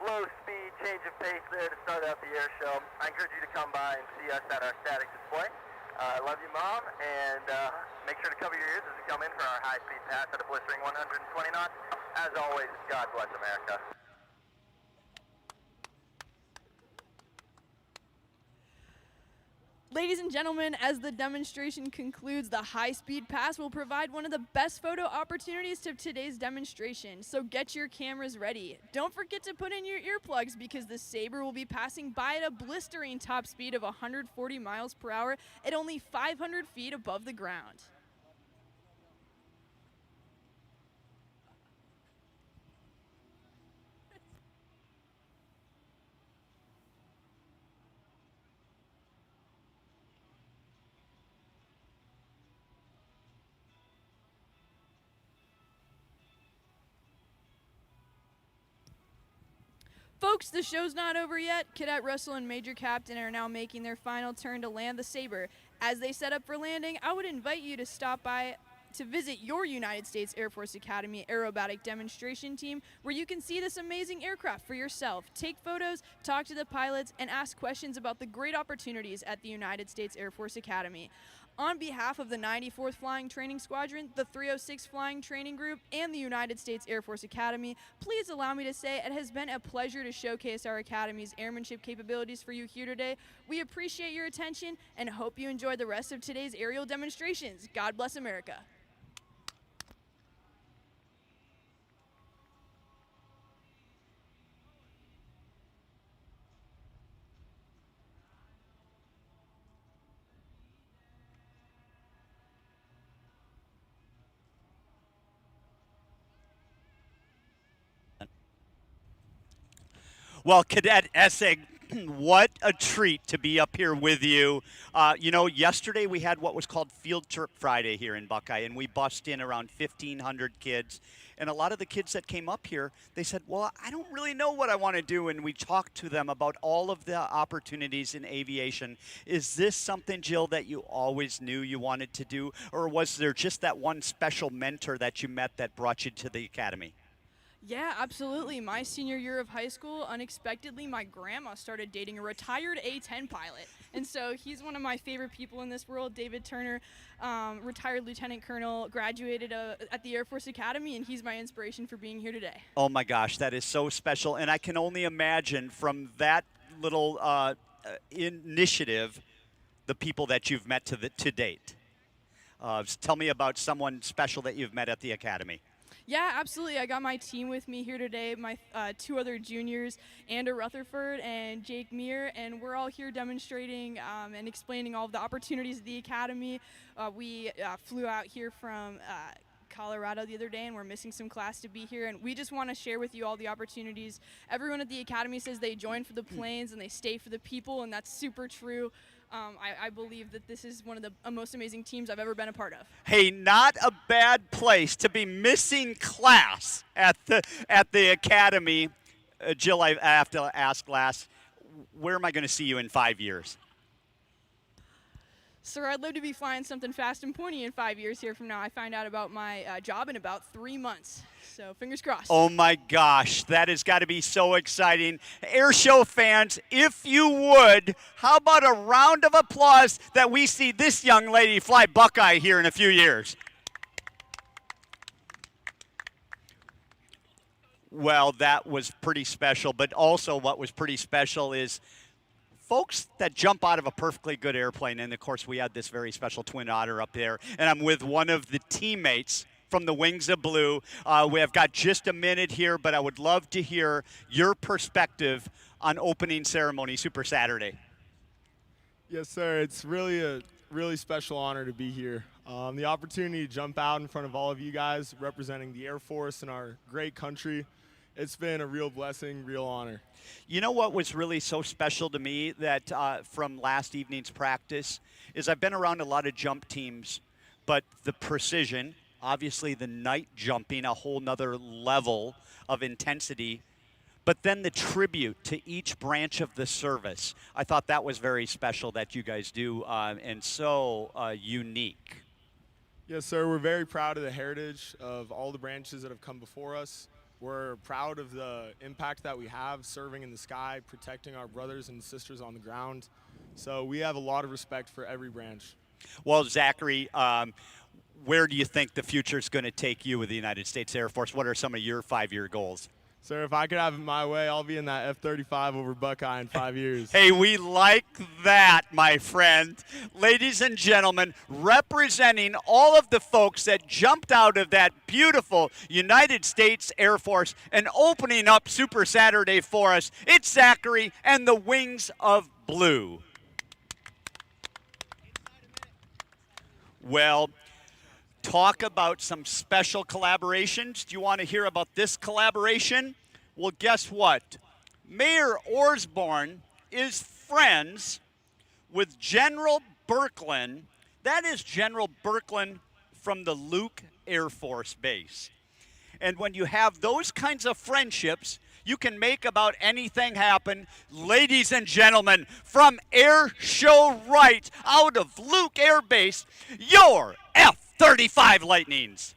low-speed change of pace there to start out the air show. I encourage you to come by and see us at our static display. I love you, Mom, and make sure to cover your ears as we come in for our high-speed pass at a blistering 120 knots. As always, God bless America. Ladies and gentlemen, as the demonstration concludes, the high-speed pass will provide one of the best photo opportunities to today's demonstration, so get your cameras ready. Don't forget to put in your earplugs because the Sabre will be passing by at a blistering top speed of 140 miles per hour at only 500 feet above the ground. Folks, the show's not over yet. Cadet Russell and Major Captain are now making their final turn to land the Sabre. As they set up for landing, I would invite you to stop by to visit your United States Air Force Academy aerobatic demonstration team, where you can see this amazing aircraft for yourself, take photos, talk to the pilots, and ask questions about the great opportunities at the United States Air Force Academy. On behalf of the 94th Flying Training Squadron, the 306 Flying Training Group, and the United States Air Force Academy, please allow me to say it has been a pleasure to showcase our Academy's airmanship capabilities for you here today. We appreciate your attention and hope you enjoy the rest of today's aerial demonstrations. God bless America. Well, Cadet Essig What a treat to be up here with you. Yesterday we had what was called Field Trip Friday here in Buckeye, and we bussed in around 1,500 kids. And a lot of the kids that came up here, they said, well, I don't really know what I want to do. And we talked to them about all of the opportunities in aviation. Is this something, Jill, that you always knew you wanted to do? Or was there just that one special mentor that you met that brought you to the academy? Yeah, absolutely. My senior year of high school, unexpectedly, my grandma started dating a retired A-10 pilot. And so he's one of my favorite people in this world, David Turner, retired lieutenant colonel, graduated at the Air Force Academy, and he's my inspiration for being here today. Oh, my gosh, that is so special. And I can only imagine from that little initiative the people that you've met to date. Tell me about someone special that you've met at the academy. Yeah, absolutely. I got my team with me here today, my 2 other juniors, Andrew Rutherford and Jake Meir, and we're all here demonstrating and explaining all of the opportunities of the academy. We flew out here from Colorado the other day, and we're missing some class to be here, and we just want to share with you all the opportunities. Everyone at the academy says they join for the planes and they stay for the people, and that's super true. I believe that this is one of the most amazing teams I've ever been a part of. Hey, not a bad place to be missing class at the academy. Jill, I have to ask last, where am I going to see you in 5 years? Sir, I'd love to be flying something fast and pointy in 5 years here from now. I find out about my job in about 3 months, so fingers crossed. Oh my gosh, that has got to be so exciting. Air show fans, if you would, how about a round of applause that we see this young lady fly Buckeye here in a few years? Well, that was pretty special, but also what was pretty special is folks that jump out of a perfectly good airplane, and of course we had this very special twin otter up there, and I'm with one of the teammates from the Wings of Blue. We have got just a minute here, but I would love to hear your perspective on opening ceremony Super Saturday. Yes, sir. It's really a really special honor to be here. The opportunity to jump out in front of all of you guys representing the Air Force and our great country, it's been a real blessing, real honor. You know what was really so special to me that from last evening's practice is I've been around a lot of jump teams, but the precision, obviously the night jumping, a whole nother level of intensity, but then the tribute to each branch of the service. I thought that was very special that you guys do and so unique. Yes, sir. We're very proud of the heritage of all the branches that have come before us. We're proud of the impact that we have serving in the sky, protecting our brothers and sisters on the ground. So we have a lot of respect for every branch. Well, Zachary, where do you think the future is going to take you with the United States Air Force? What are some of your 5-year goals? Sir, if I could have it my way, I'll be in that F-35 over Buckeye in 5 years. Hey, we like that, my friend. Ladies and gentlemen, representing all of the folks that jumped out of that beautiful United States Air Force and opening up Super Saturday for us, it's Zachary and the Wings of Blue. Well, talk about some special collaborations. Do you want to hear about this collaboration? Well, guess what? Mayor Osborne is friends with General Birkeland. That is General Birkeland from the Luke Air Force Base. And when you have those kinds of friendships, you can make about anything happen. Ladies and gentlemen, from Air Show Right out of Luke Air Base, your F-35 Lightnings.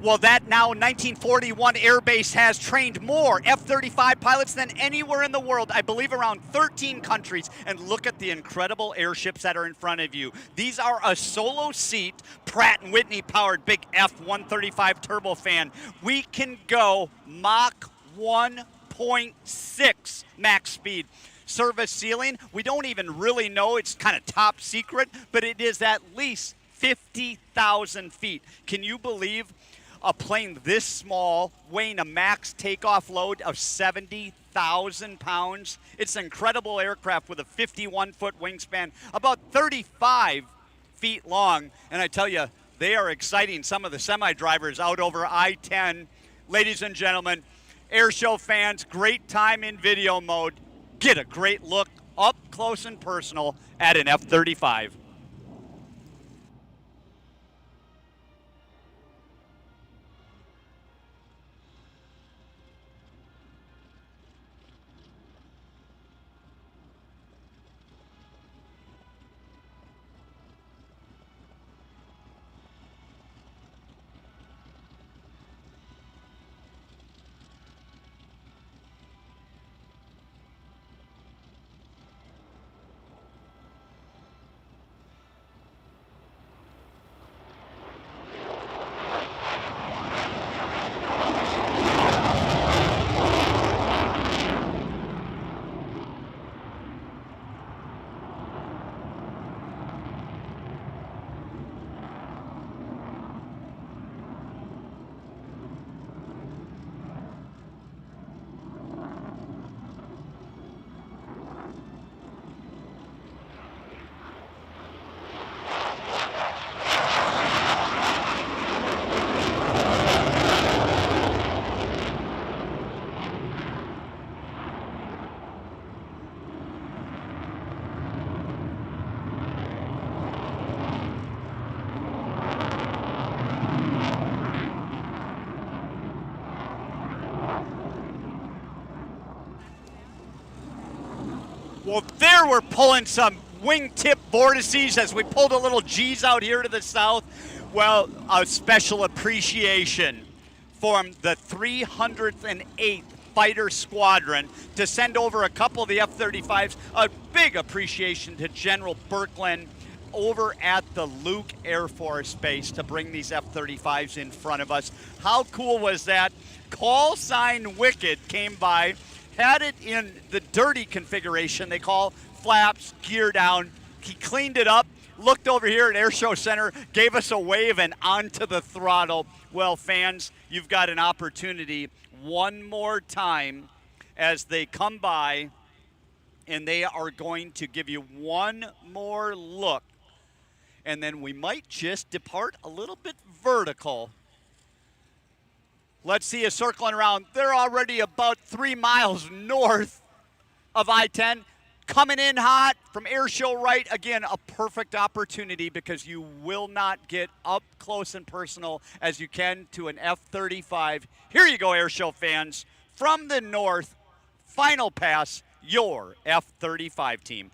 Well, that now 1941 Air Base has trained more F-35 pilots than anywhere in the world, I believe around 13 countries. And look at the incredible airships that are in front of you. These are a solo seat, Pratt & Whitney powered big F-135 turbofan. We can go Mach 1.6 max speed. Service ceiling, we don't even really know, it's kind of top secret, but it is at least 50,000 feet. Can you believe a plane this small, weighing a max takeoff load of 70,000 pounds. It's an incredible aircraft with a 51-foot wingspan, about 35 feet long. And I tell you, they are exciting some of the semi-drivers out over I-10. Ladies and gentlemen, air show fans, great time in video mode. Get a great look up close and personal at an F-35. Well, there we're pulling some wingtip vortices as we pulled a little G's out here to the south. Well, a special appreciation from the 308th Fighter Squadron to send over a couple of the F-35s. A big appreciation to General Birkeland over at the Luke Air Force Base to bring these F-35s in front of us. How cool was that? Call sign Wicked came by, had it in the dirty configuration they call flaps, gear down. He cleaned it up, looked over here at Air Show Center, gave us a wave and onto the throttle. Well, fans, you've got an opportunity one more time as they come by, and they are going to give you one more look. And then we might just depart a little bit vertical. Let's see you circling around. They're already about 3 miles north of I-10. Coming in hot from Air Show Right. Again, a perfect opportunity because you will not get up close and personal as you can to an F-35. Here you go, Air Show fans. From the north, final pass, your F-35 team.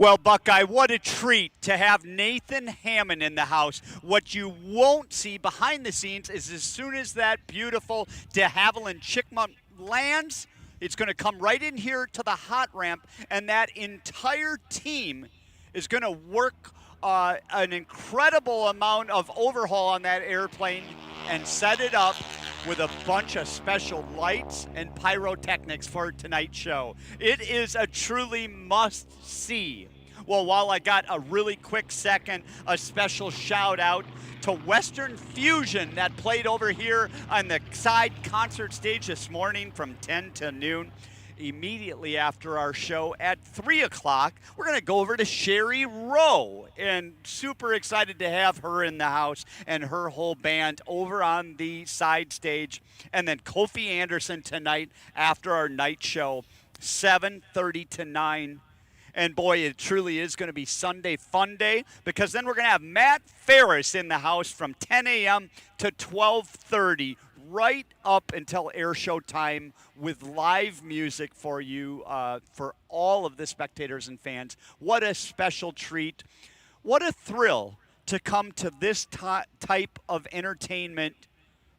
Well, Buckeye, what a treat to have Nathan Hammond in the house. What you won't see behind the scenes is as soon as that beautiful de Havilland Chickmont lands, it's going to come right in here to the hot ramp, and that entire team is going to work an incredible amount of overhaul on that airplane and set it up with a bunch of special lights and pyrotechnics for tonight's show. It is a truly must-see. Well, while I got a really quick second, a special shout out to Western Fusion that played over here on the side concert stage this morning from 10 to noon. Immediately after our show at 3 o'clock, we're going to go over to Sherry Rowe, and super excited to have her in the house and her whole band over on the side stage. And then Kofi Anderson tonight after our night show, 7:30 to 9. And boy, it truly is going to be Sunday fun day, because then we're going to have Matt Ferris in the house from 10 a.m. to 12:30, right up until air show time with live music for you, for all of the spectators and fans. What a special treat. What a thrill to come to this type of entertainment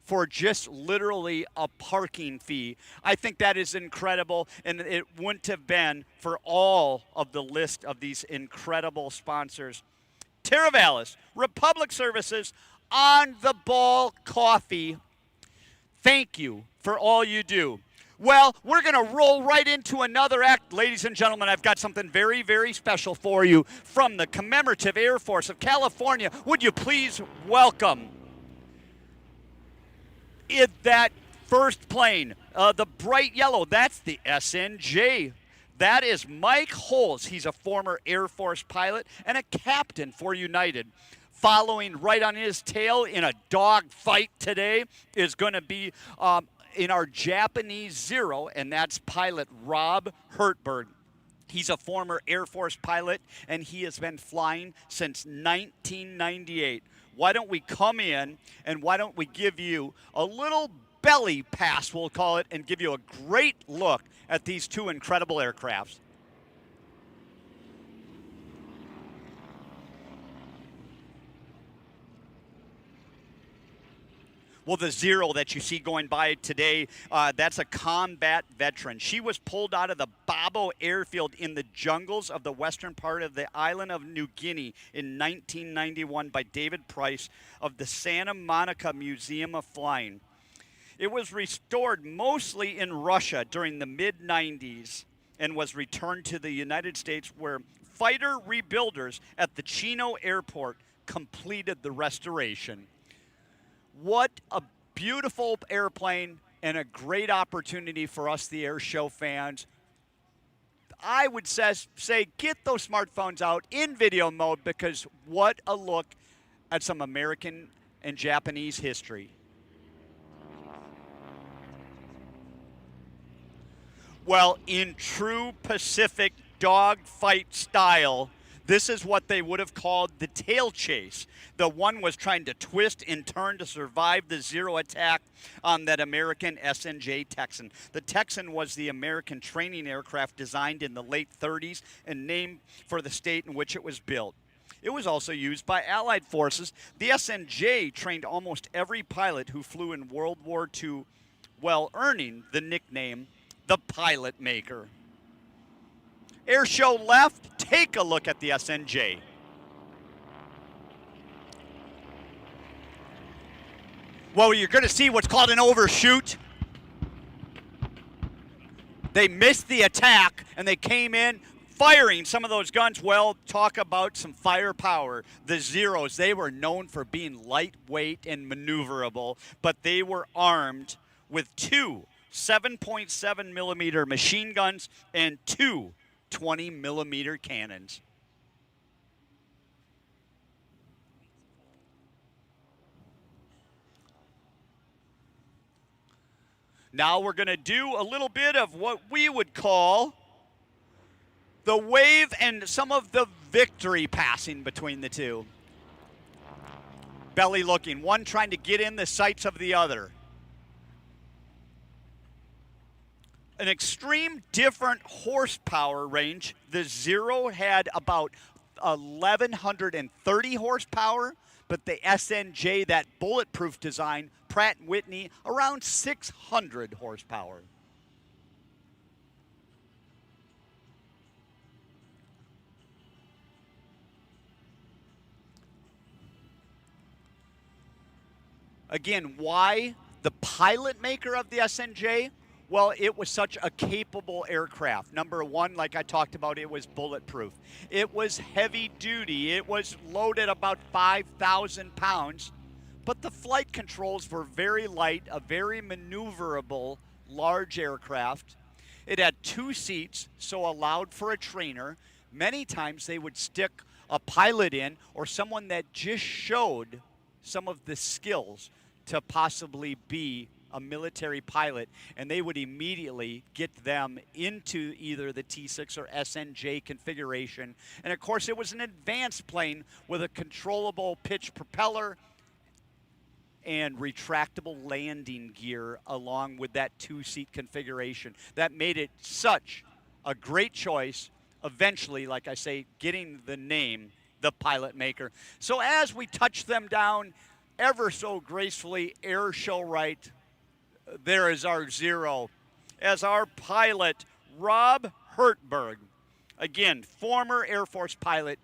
for just literally a parking fee. I think that is incredible, and it wouldn't have been for all of the list of these incredible sponsors. Teravalis, Republic Services, On the Ball Coffee, thank you for all you do. Well, we're going to roll right into another act. Ladies and gentlemen, I've got something very, very special for you from the Commemorative Air Force of California. Would you please welcome that first plane, the bright yellow, that's the SNJ. That is Mike Holes. He's a former Air Force pilot and a captain for United. Following right on his tail in a dog fight today is going to be in our Japanese Zero, and that's pilot Rob Hertberg. He's a former Air Force pilot, and he has been flying since 1998. Why don't we come in and why don't we give you a little belly pass, we'll call it, and give you a great look at these two incredible aircrafts. Well, the Zero that you see going by today, that's a combat veteran. She was pulled out of the Babo airfield in the jungles of the western part of the island of New Guinea in 1991 by David Price of the Santa Monica Museum of Flying. It was restored mostly in Russia during the mid-90s and was returned to the United States, where fighter rebuilders at the Chino Airport completed the restoration. What a beautiful airplane and a great opportunity for us, the air show fans. I would say get those smartphones out in video mode, because what a look at some American and Japanese history. Well, in true Pacific dogfight style, this is what they would have called the tail chase. The one was trying to twist and turn to survive the Zero attack on that American SNJ Texan. The Texan was the American training aircraft designed in the late 30s and named for the state in which it was built. It was also used by Allied forces. The SNJ trained almost every pilot who flew in World War II, well, earning the nickname the Pilot Maker. Air show left, take a look at the SNJ. Well, you're going to see what's called an overshoot. They missed the attack, and they came in firing some of those guns. Well, talk about some firepower. The Zeros, they were known for being lightweight and maneuverable, but they were armed with two 7.7 millimeter machine guns and two 20 millimeter cannons. Now we're going to do a little bit of what we would call the wave and some of the victory passing between the two. Belly looking, one trying to get in the sights of the other. an extreme different horsepower range. The Zero had about 1,130 horsepower, but the SNJ, that bulletproof design, Pratt & Whitney, around 600 horsepower. Again, why the pilot maker of the SNJ? Well, it was such a capable aircraft. Number one, like I talked about, it was bulletproof. It was heavy duty. It was loaded about 5,000 pounds, but the flight controls were very light, a very maneuverable, large aircraft. It had 2 seats, so allowed for a trainer. Many times they would stick a pilot in or someone that just showed some of the skills to possibly be a military pilot, and they would immediately get them into either the T6 or SNJ configuration. And of course, it was an advanced plane with a controllable pitch propeller and retractable landing gear along with that 2-seat configuration. That made it such a great choice, eventually, like I say, getting the name, the pilot maker. So as we touch them down ever so gracefully, air show right, there is our Zero as our pilot, Rob Hertberg. Again, former Air Force pilot,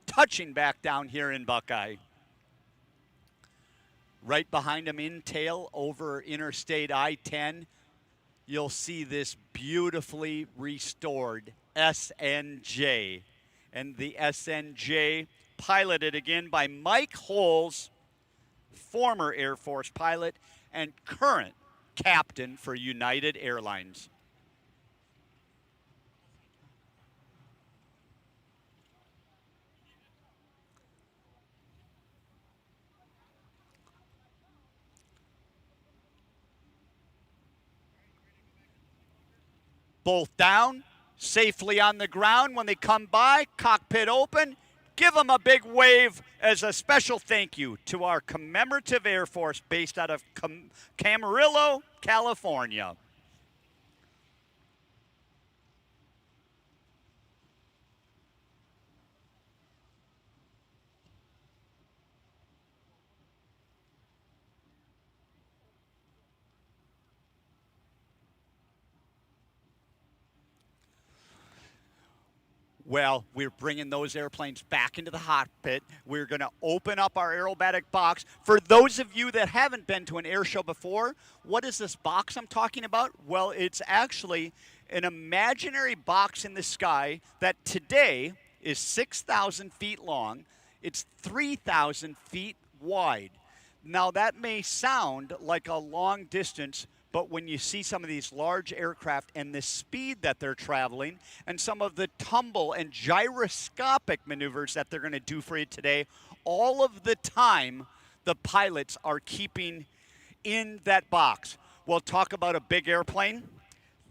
touching back down here in Buckeye. Right behind him in tail over Interstate I-10, you'll see this beautifully restored SNJ. And the SNJ piloted again by Mike Holes, former Air Force pilot and current captain for United Airlines. Both down, safely on the ground. When they come by, cockpit open. Give them a big wave as a special thank you to our commemorative Air Force based out of Camarillo, California. Well, we're bringing those airplanes back into the hot pit. We're going to open up our aerobatic box. For those of you that haven't been to an air show before, what is this box I'm talking about? Well, it's actually an imaginary box in the sky that today is 6,000 feet long. It's 3,000 feet wide. Now, that may sound like a long distance, but when you see some of these large aircraft and the speed that they're traveling and some of the tumble and gyroscopic maneuvers that they're going to do for you today, all of the time the pilots are keeping in that box. We'll talk about a big airplane.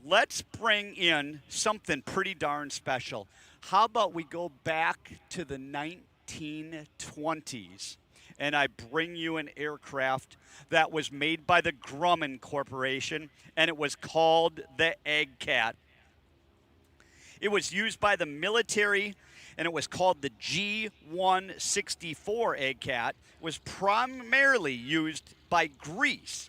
Let's bring in something pretty darn special. How about we go back to the 1920s? And I bring you an aircraft that was made by the Grumman Corporation, and it was called the Egg Cat. It was used by the military, and it was called the G-164 Egg Cat. It was primarily used by Greece.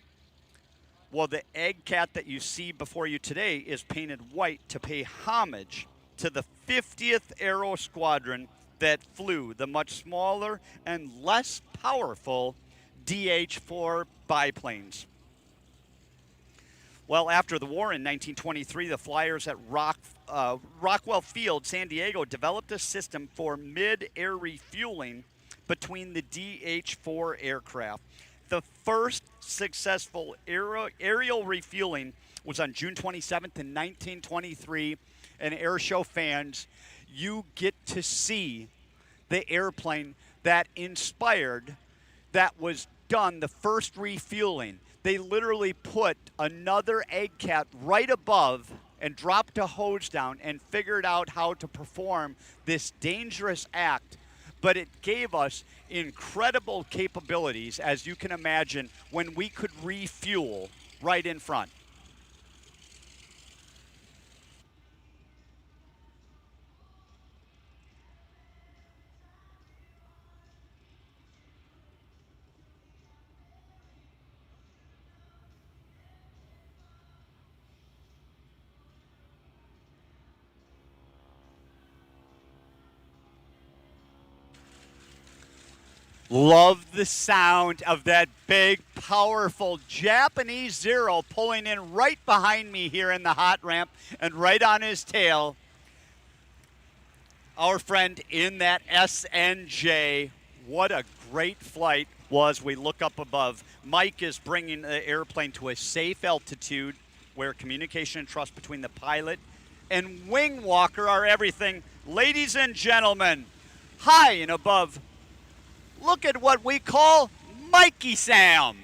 Well, the Egg Cat that you see before you today is painted white to pay homage to the 50th Aero Squadron that flew the much smaller and less powerful DH-4 biplanes. Well, after the war in 1923, the flyers at Rockwell Field, San Diego, developed a system for mid-air refueling between the DH-4 aircraft. The first successful aerial refueling was on June 27th in 1923, and airshow fans, you get to see the airplane that inspired, that was done, the first refueling. They literally put another Egg Cat right above and dropped a hose down and figured out how to perform this dangerous act. But it gave us incredible capabilities, as you can imagine, when we could refuel right in front. Love the sound of that big, powerful Japanese Zero pulling in right behind me here in the hot ramp and right on his tail. Our friend in that SNJ. What a great flight was. We look up above. Mike is bringing the airplane to a safe altitude where communication and trust between the pilot and wing walker are everything. Ladies and gentlemen, high and above, look at what we call Mikey Sam.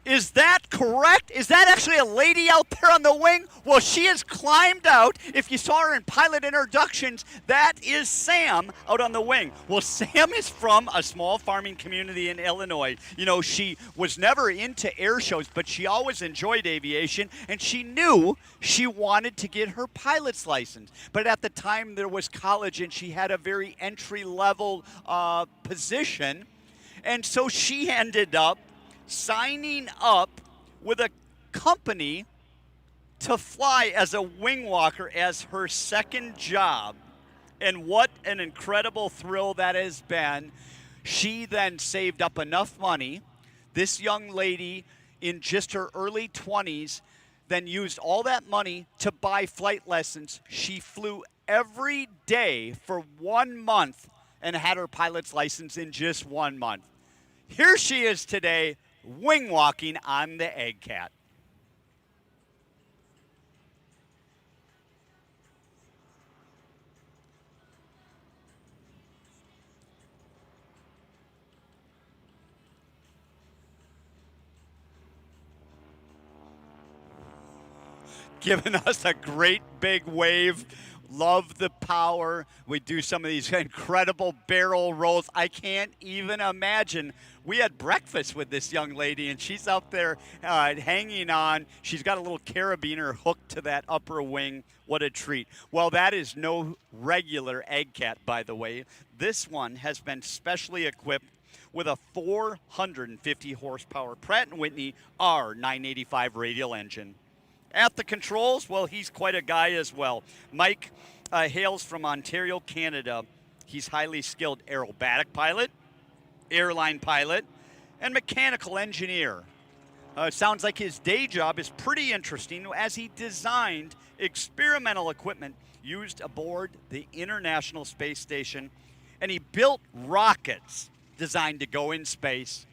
Is that correct? Is that actually a lady out there on the wing? Well, she has climbed out. If you saw her in pilot introductions, that is Sam out on the wing. Well, Sam is from a small farming community in Illinois. You know, she was never into air shows, but she always enjoyed aviation, and she knew she wanted to get her pilot's license. But at the time, there was college, and she had a very entry-level position, and so she ended up signing up with a company to fly as a wing walker as her second job. And what an incredible thrill that has been. She then saved up enough money. This young lady in just her early 20s then used all that money to buy flight lessons. She flew every day for 1 month and had her pilot's license in just 1 month. Here she is today, wing walking on the Egg Cat. Giving us a great big wave. Love the power. We do some of these incredible barrel rolls. I can't even imagine. We had breakfast with this young lady, and she's out there hanging on. She's got a little carabiner hooked to that upper wing. What a treat. Well, that is no regular Egg Cat, by the way. This one has been specially equipped with a 450 horsepower Pratt & Whitney R985 radial engine. At the controls, well, he's quite a guy as well. Mike hails from Ontario, Canada. He's highly skilled aerobatic pilot, airline pilot, and mechanical engineer. Sounds like his day job is pretty interesting as he designed experimental equipment used aboard the International Space Station, and he built rockets designed to go in space.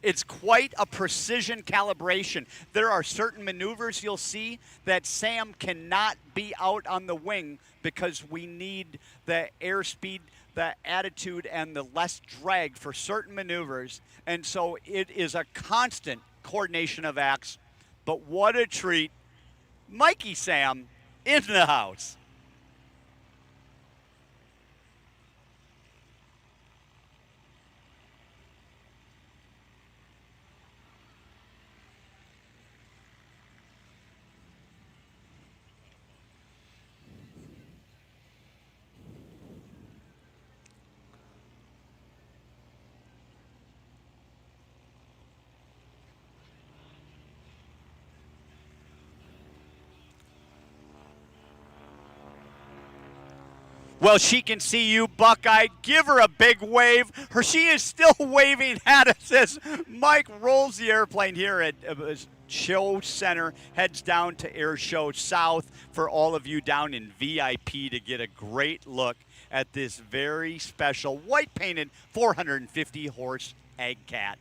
It's quite a precision calibration. There are certain maneuvers you'll see that Sam cannot be out on the wing because we need the airspeed, the attitude, and the less drag for certain maneuvers. And so it is a constant coordination of acts. But what a treat. Mikey Sam in the house. Well, she can see you, Buckeye. Give her a big wave. She is still waving at us as Mike rolls the airplane here at Show Center, heads down to Air Show South for all of you down in VIP to get a great look at this very special white-painted 450-horse Egg Cat.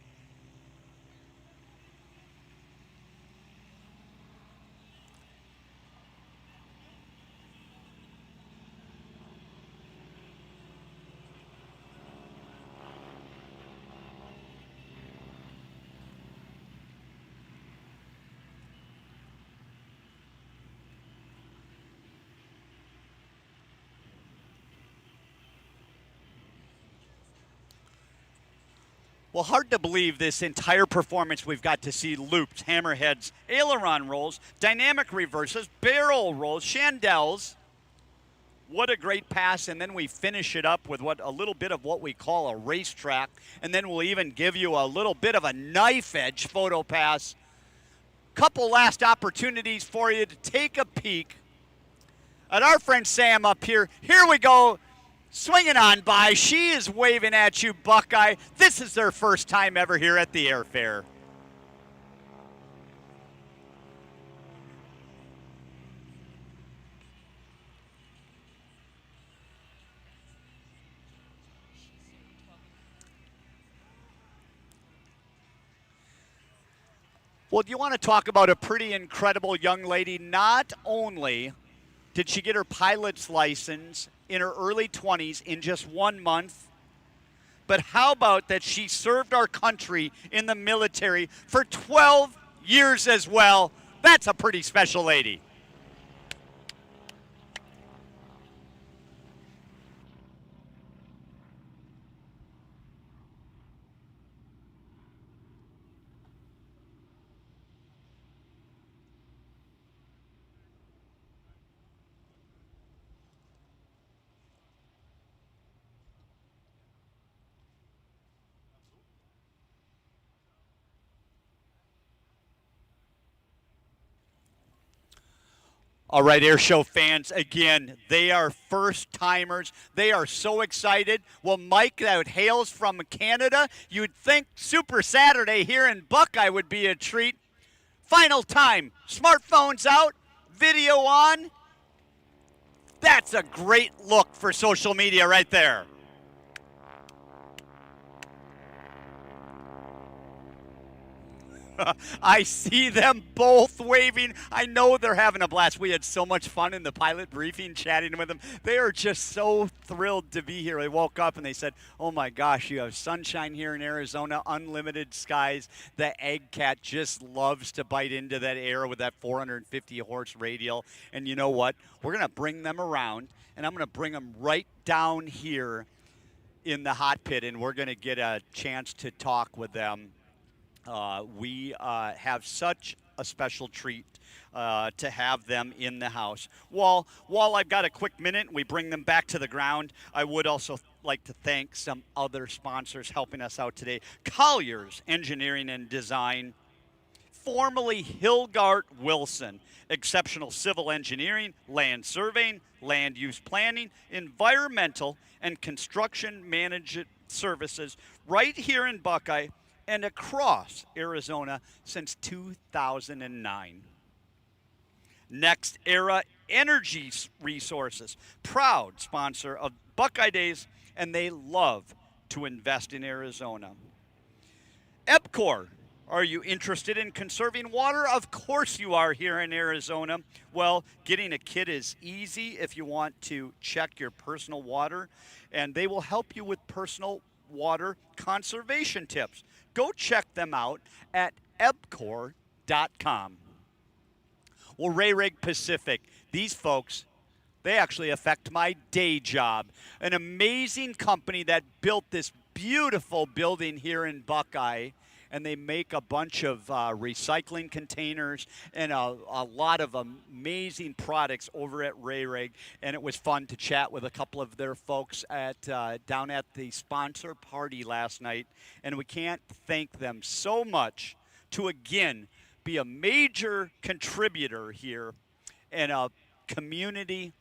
Well, hard to believe this entire performance we've got to see loops, hammerheads, aileron rolls, dynamic reverses, barrel rolls, chandelles. What a great pass, and then we finish it up with a little bit of what we call a racetrack, and then we'll even give you a little bit of a knife edge photo pass. Couple last opportunities for you to take a peek. And our friend Sam up here, here we go, swinging on by. She is waving at you, Buckeye. This is their first time ever here at the Airfare. Well, do you want to talk about a pretty incredible young lady? Not only did she get her pilot's license in her early 20s in just 1 month, but how about that she served our country in the military for 12 years as well? That's a pretty special lady. All right, Air Show fans, again, they are first-timers. They are so excited. Well, Mike, that hails from Canada. You'd think Super Saturday here in Buckeye would be a treat. Final time, smartphones out, video on. That's a great look for social media right there. I see them both waving. I know they're having a blast. We had so much fun in the pilot briefing chatting with them. They are just so thrilled to be here. They woke up and they said, oh my gosh, you have sunshine here in Arizona, unlimited skies. The Egg Cat just loves to bite into that air with that 450 horse radial. And you know what? We're going to bring them around, and I'm going to bring them right down here in the hot pit, and we're going to get a chance to talk with them. We have such a special treat to have them in the house. While I've got a quick minute, we bring them back to the ground. I would also like to thank some other sponsors helping us out today. Collier's Engineering and Design, formerly Hilgard Wilson, exceptional civil engineering, land surveying, land use planning, environmental, and construction management services right here in Buckeye and across Arizona since 2009. Next Era Energy Resources, proud sponsor of Buckeye Days, and they love to invest in Arizona. EPCOR, are you interested in conserving water? Of course you are here in Arizona. Well, getting a kit is easy if you want to check your personal water, and they will help you with personal water conservation tips. Go check them out at epcor.com. Well, Rig Pacific, these folks, they actually affect my day job. An amazing company that built this beautiful building here in Buckeye, and they make a bunch of recycling containers and a lot of amazing products over at Rig. And it was fun to chat with a couple of their folks at down at the sponsor party last night. And we can't thank them so much to, again, be a major contributor here and a community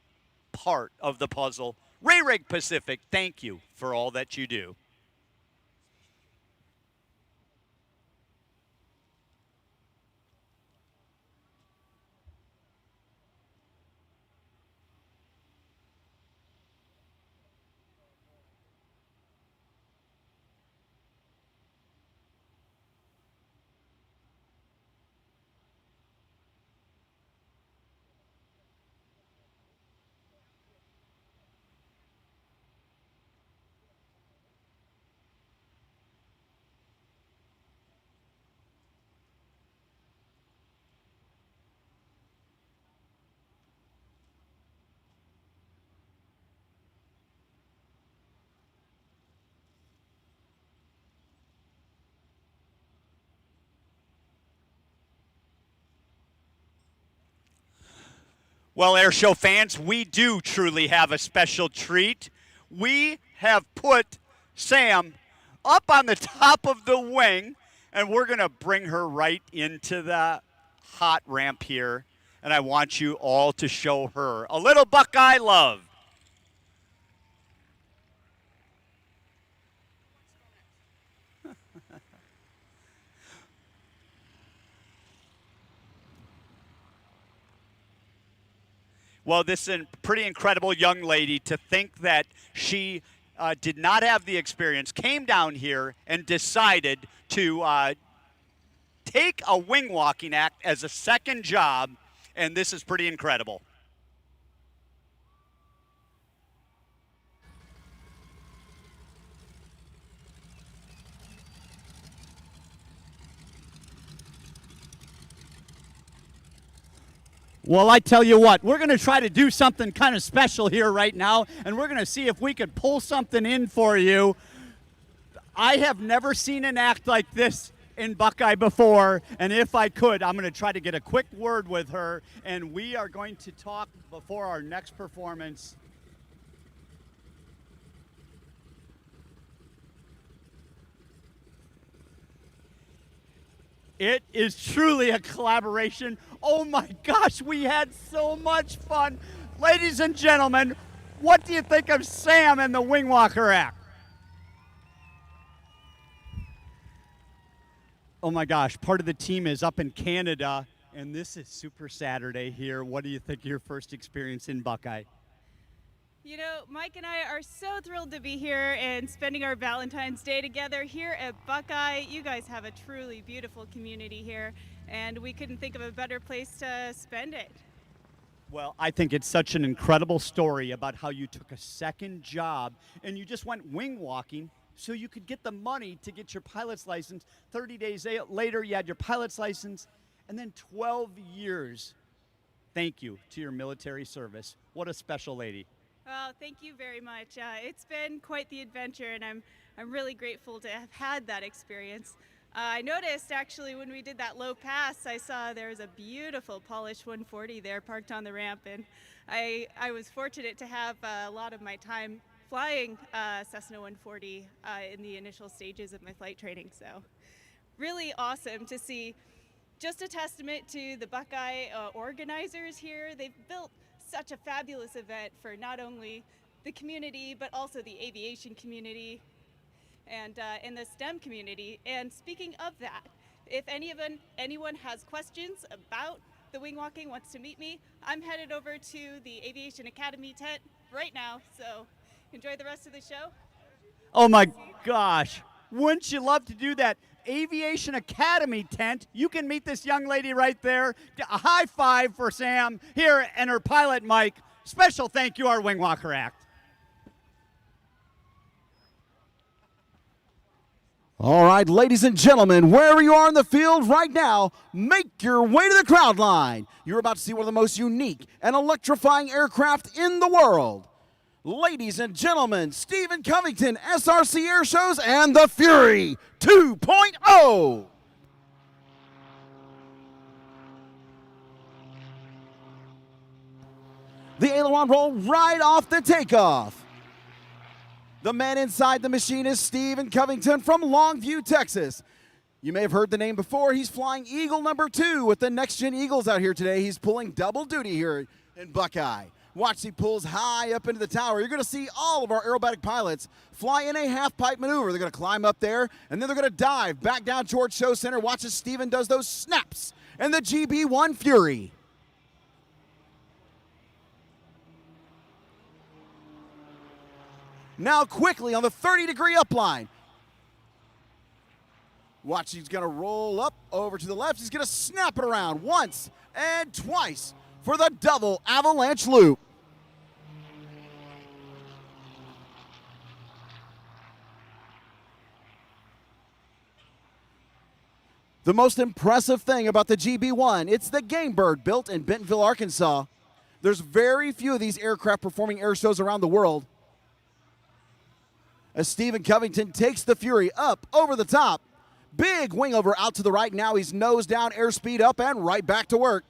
part of the puzzle. Rig Pacific, thank you for all that you do. Well, Air Show fans, we do truly have a special treat. We have put Sam up on the top of the wing, and we're going to bring her right into the hot ramp here and I want you all to show her a little Buckeye love. Well, this is a pretty incredible young lady to think that she did not have the experience, came down here and decided to take a wing walking act as a second job, and this is pretty incredible. Well, I tell you what, we're going to try to do something kind of special here right now, and we're going to see if we could pull something in for you. I have never seen an act like this in Buckeye before, and if I could, I'm going to try to get a quick word with her, and we are going to talk before our next performance. It is truly a collaboration. Oh my gosh, we had so much fun. Ladies and gentlemen, what do you think of Sam and the Wing Walker act? Oh my gosh, part of the team is up in Canada, and this is Super Saturday here. What do you think of your first experience in Buckeye? You know, Mike and I are so thrilled to be here and spending our Valentine's Day together here at Buckeye. You guys have a truly beautiful community here, and we couldn't think of a better place to spend it. Well, I think it's such an incredible story about how you took a second job and you just went wing walking so you could get the money to get your pilot's license. 30 days later, you had your pilot's license, and then 12 years. Thank you to your military service. What a special lady. Well, thank you very much. It's been quite the adventure, and I'm really grateful to have had that experience. I noticed actually when we did that low pass, I saw there was a beautiful polished 140 there parked on the ramp, and I was fortunate to have a lot of my time flying Cessna 140 in the initial stages of my flight training. So really awesome to see. Just a testament to the Buckeye organizers here. They've built such a fabulous event for not only the community, but also the aviation community and in the STEM community. And speaking of that, if anyone has questions about the wing walking, wants to meet me, I'm headed over to the Aviation Academy tent right now. So enjoy the rest of the show. Oh my gosh, wouldn't you love to do that? Aviation Academy tent. You can meet this young lady right there. A high five for Sam here and her pilot, Mike. Special thank you, our Wing Walker Act. All right, ladies and gentlemen, wherever you are in the field right now, make your way to the crowd line. You're about to see one of the most unique and electrifying aircraft in the world. Ladies and gentlemen, Stephen Covington, SRC Air Shows, and the Fury 2.0. The aileron roll right off the takeoff. The man inside the machine is Stephen Covington from Longview, Texas. You may have heard the name before. He's flying Eagle number 2 with the NextG Eagles out here today. He's pulling double duty here in Buckeye. Watch, he pulls high up into the tower. You're going to see all of our aerobatic pilots fly in a half-pipe maneuver. They're going to climb up there, and then they're going to dive back down towards Show Center. Watch as Steven does those snaps and the GB1 Fury. Now quickly on the 30-degree upline. Watch, he's going to roll up over to the left. He's going to snap it around once and twice for the double avalanche loop. The most impressive thing about the GB1, it's the Game Bird built in Bentonville, Arkansas. There's very few of these aircraft performing air shows around the world. As Stephen Covington takes the Fury up over the top. Big wing over out to the right. Now he's nose down, airspeed up, and right back to work.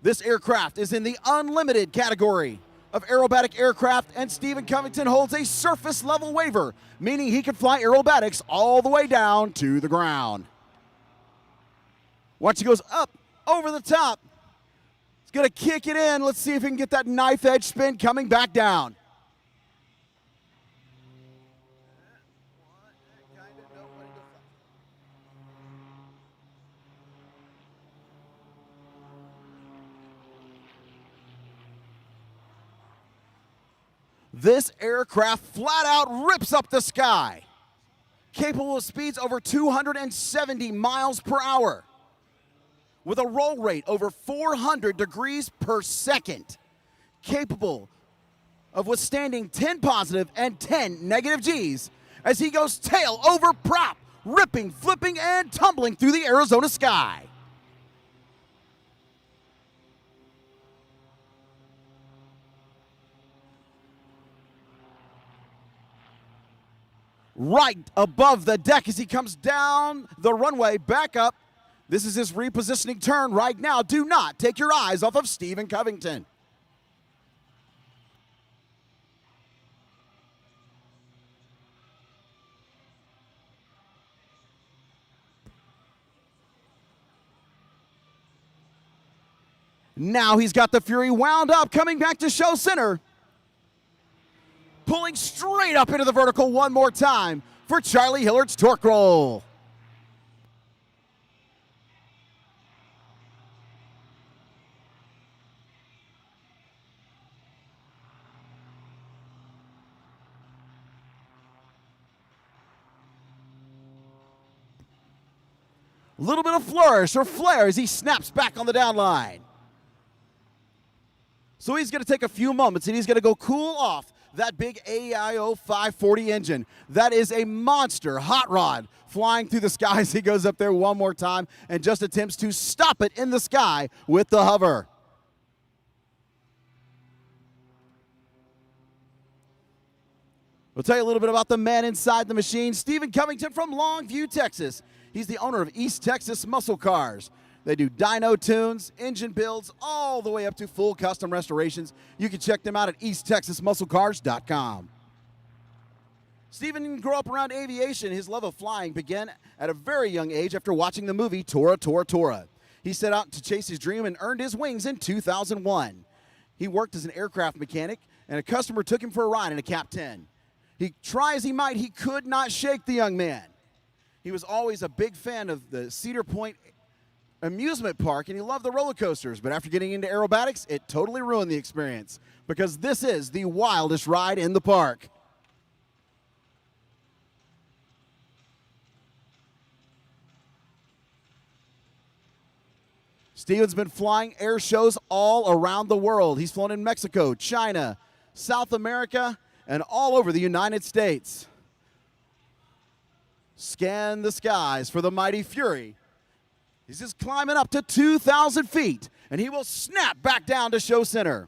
This aircraft is in the unlimited category of aerobatic aircraft, and Stephen Covington holds a surface level waiver, meaning he can fly aerobatics all the way down to the ground. Watch, he goes up, over the top. He's going to kick it in. Let's see if he can get that knife edge spin coming back down. This aircraft flat out rips up the sky. Capable of speeds over 270 miles per hour. With a roll rate over 400 degrees per second. Capable of withstanding 10 positive and 10 negative Gs as he goes tail over prop, ripping, flipping, and tumbling through the Arizona sky. Right above the deck as he comes down the runway, back up. This is his repositioning turn right now. Do not take your eyes off of Stephen Covington. Now he's got the Fury wound up, coming back to show center. Pulling straight up into the vertical one more time for Charlie Hillard's torque roll. A little bit of flourish or flare as he snaps back on the down line. So he's going to take a few moments and he's going to go cool off that big AIO 540 engine. That is a monster hot rod flying through the skies. He goes up there one more time and just attempts to stop it in the sky with the hover. We'll tell you a little bit about the man inside the machine, Stephen Covington from Longview, Texas. He's the owner of East Texas Muscle Cars. They do dyno tunes, engine builds, all the way up to full custom restorations. You can check them out at easttexasmusclecars.com. Stephen didn't grow up around aviation. His love of flying began at a very young age after watching the movie Tora, Tora, Tora. He set out to chase his dream and earned his wings in 2001. He worked as an aircraft mechanic, and a customer took him for a ride in a Cap 10. He try as he might, he could not shake the young man. He was always a big fan of the Cedar Point amusement park, and he loved the roller coasters, but after getting into aerobatics, it totally ruined the experience because this is the wildest ride in the park. Steven's been flying air shows all around the world. He's flown in Mexico, China, South America, and all over the United States. Scan the skies for the mighty Fury. He's just climbing up to 2,000 feet, and he will snap back down to show center.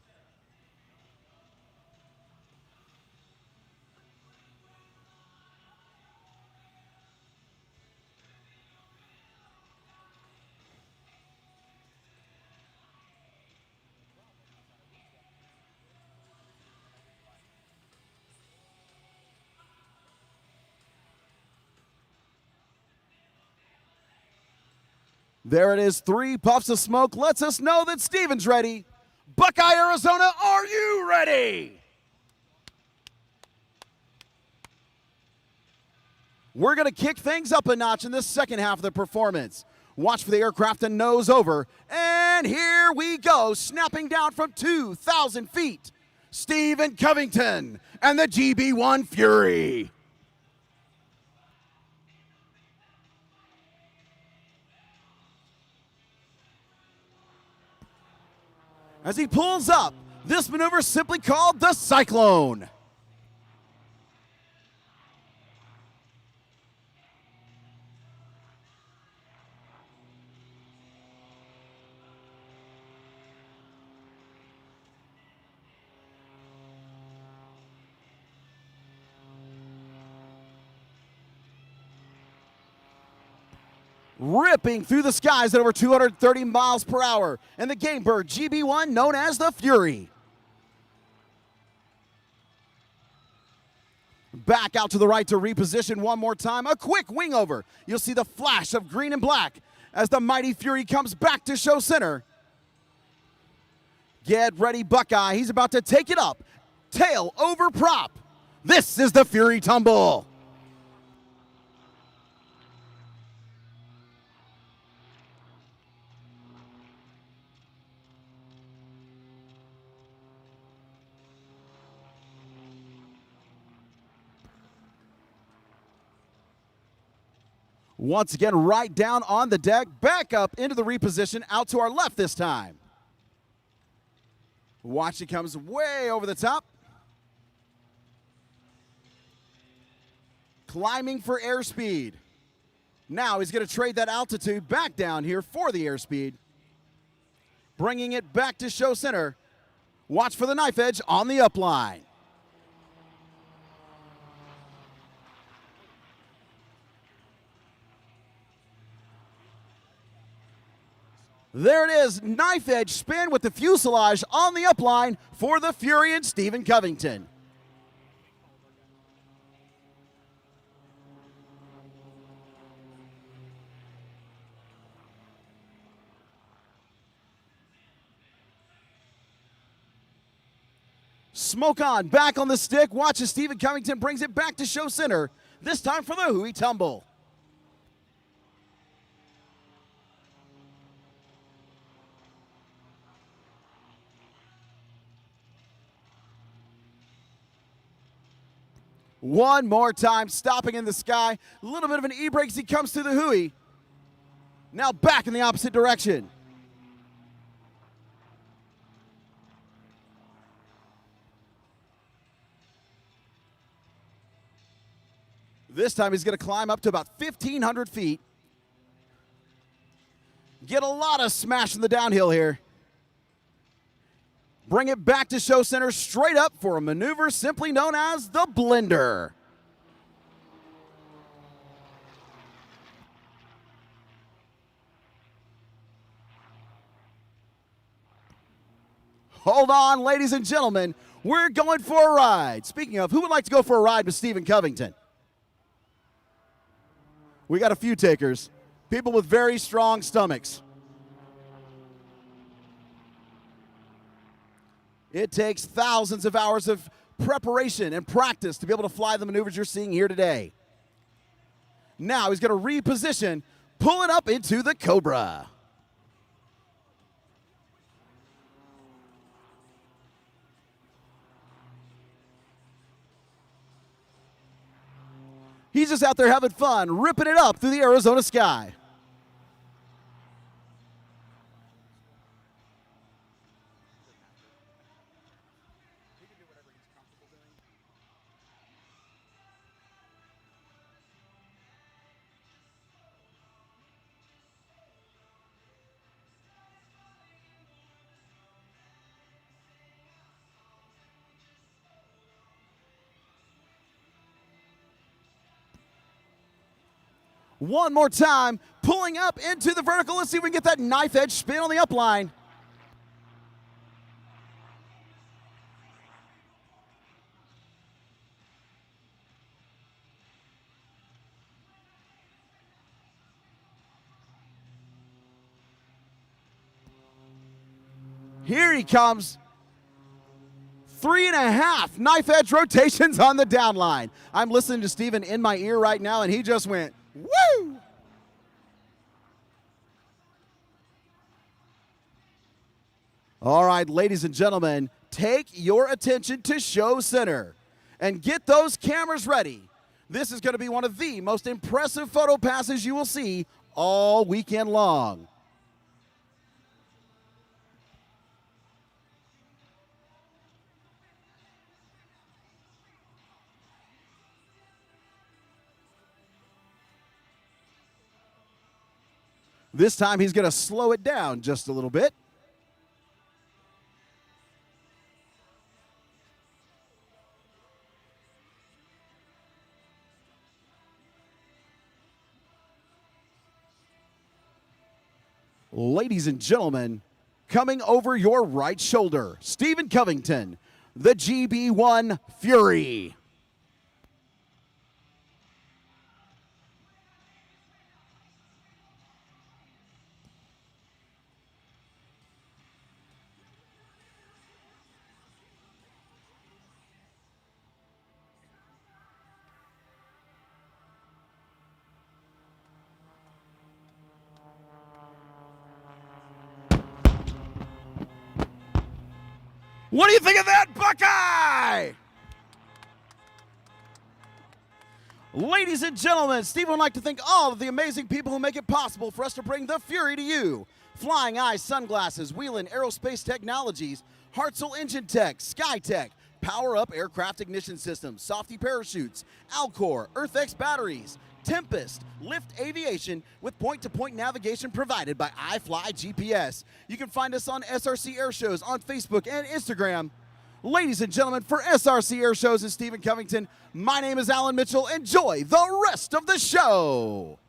There it is, 3 puffs of smoke lets us know that Steven's ready. Buckeye, Arizona, are you ready? We're going to kick things up a notch in this second half of the performance. Watch for the aircraft to nose over, and here we go, snapping down from 2,000 feet. Stephen Covington and the GB1 Fury. As he pulls up, this maneuver is simply called the Cyclone. Ripping through the skies at over 230 miles per hour, and the Game Bird GB1 known as the Fury. Back out to the right to reposition one more time. A quick wing over. You'll see the flash of green and black as the mighty Fury comes back to show center. Get ready, Buckeye. He's about to take it up. Tail over prop. This is the Fury tumble. Once again, right down on the deck, back up into the reposition, out to our left this time. Watch, it comes way over the top. Climbing for airspeed. Now he's going to trade that altitude back down here for the airspeed. Bringing it back to show center. Watch for the knife edge on the upline. There it is, knife edge spin with the fuselage on the upline for the Fury and Stephen Covington. Smoke on, back on the stick. Watch as Stephen Covington brings it back to show center, this time for the Hui tumble. One more time, stopping in the sky. A little bit of an e-brake as he comes to the Hui. Now back in the opposite direction. This time he's going to climb up to about 1,500 feet. Get a lot of smash in the downhill here. Bring it back to show center straight up for a maneuver simply known as the blender. Hold on, ladies and gentlemen. We're going for a ride. Speaking of, who would like to go for a ride with Stephen Covington? We got a few takers. People with very strong stomachs. It takes thousands of hours of preparation and practice to be able to fly the maneuvers you're seeing here today. Now he's going to reposition, pull it up into the Cobra. He's just out there having fun, ripping it up through the Arizona sky. One more time, pulling up into the vertical. Let's see if we can get that knife edge spin on the upline. Here he comes. 3.5 knife edge rotations on the down line. I'm listening to Stephen in my ear right now, and he just went, woo! All right, ladies and gentlemen, take your attention to show center and get those cameras ready. This is going to be one of the most impressive photo passes you will see all weekend long. This time he's going to slow it down just a little bit. Ladies and gentlemen, coming over your right shoulder, Stephen Covington, the GB1 Fury. What do you think of that, Buckeye? Ladies and gentlemen, Steve would like to thank all of the amazing people who make it possible for us to bring the Fury to you. Flying Eye Sunglasses, Wheelan Aerospace Technologies, Hartzell Engine Tech, SkyTech, Power Up Aircraft Ignition Systems, Softy Parachutes, Alcor, EarthX Batteries, Tempest, Lift Aviation with point-to-point navigation provided by iFly GPS. You can find us on SRC Air Shows on Facebook and Instagram. Ladies and gentlemen, for SRC Air Shows and Stephen Covington, my name is Alan Mitchell. Enjoy the rest of the show.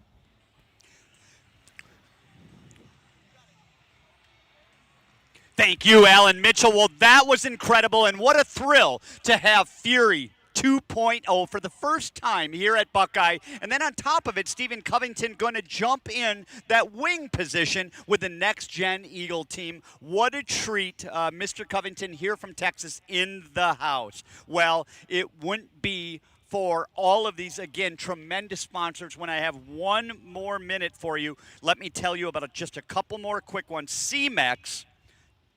Thank you, Alan Mitchell. Well, that was incredible, and what a thrill to have Fury 2.0 for the first time here at Buckeye. And then on top of it, Stephen Covington going to jump in that wing position with the NextG Eagle team. What a treat, Mr. Covington here from Texas in the house. Well, it wouldn't be for all of these, again, tremendous sponsors. When I have one more minute for you, let me tell you about just a couple more quick ones. CMEX,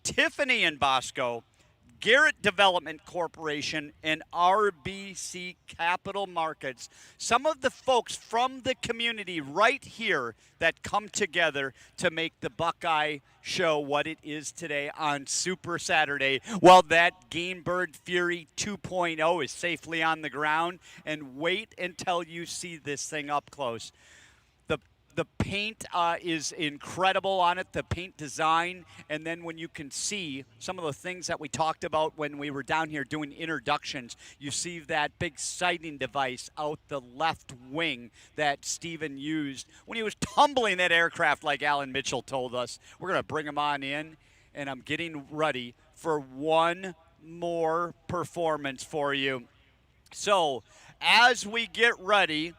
Tiffany and Bosco, Garrett Development Corporation, and RBC Capital Markets. Some of the folks from the community right here that come together to make the Buckeye show what it is today on Super Saturday. Well, that Gamebird Fury 2.0 is safely on the ground, and wait until you see this thing up close. The paint is incredible on it, the paint design, and then when you can see some of the things that we talked about when we were down here doing introductions, you see that big sighting device out the left wing that Steven used when he was tumbling that aircraft like Alan Mitchell told us. We're going to bring him on in, and I'm getting ready for one more performance for you. So, as we get ready,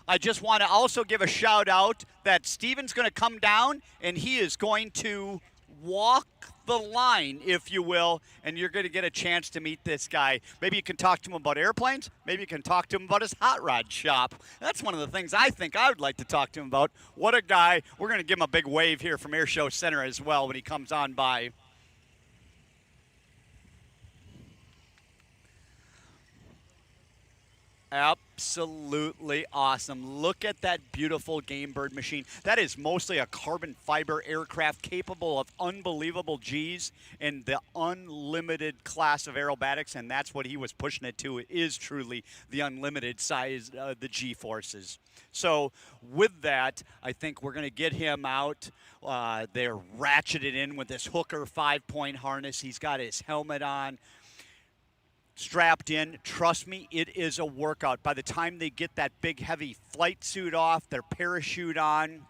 I just want to also give a shout out that Steven's going to come down and he is going to walk the line, if you will, and you're going to get a chance to meet this guy. Maybe you can talk to him about airplanes. Maybe you can talk to him about his hot rod shop. That's one of the things I think I would like to talk to him about. What a guy. We're going to give him a big wave here from Air Show Center as well when he comes on by. Absolutely awesome. Look at that beautiful Gamebird machine. That is mostly a carbon fiber aircraft capable of unbelievable Gs and the unlimited class of aerobatics, and that's what he was pushing it to. It is truly the unlimited size, the G-forces. So with that, I think we're going to get him out. They're ratcheted in with this Hooker 5-point harness. He's got his helmet on, strapped in. Trust me, it is a workout. By the time they get that big heavy flight suit off, their parachute on,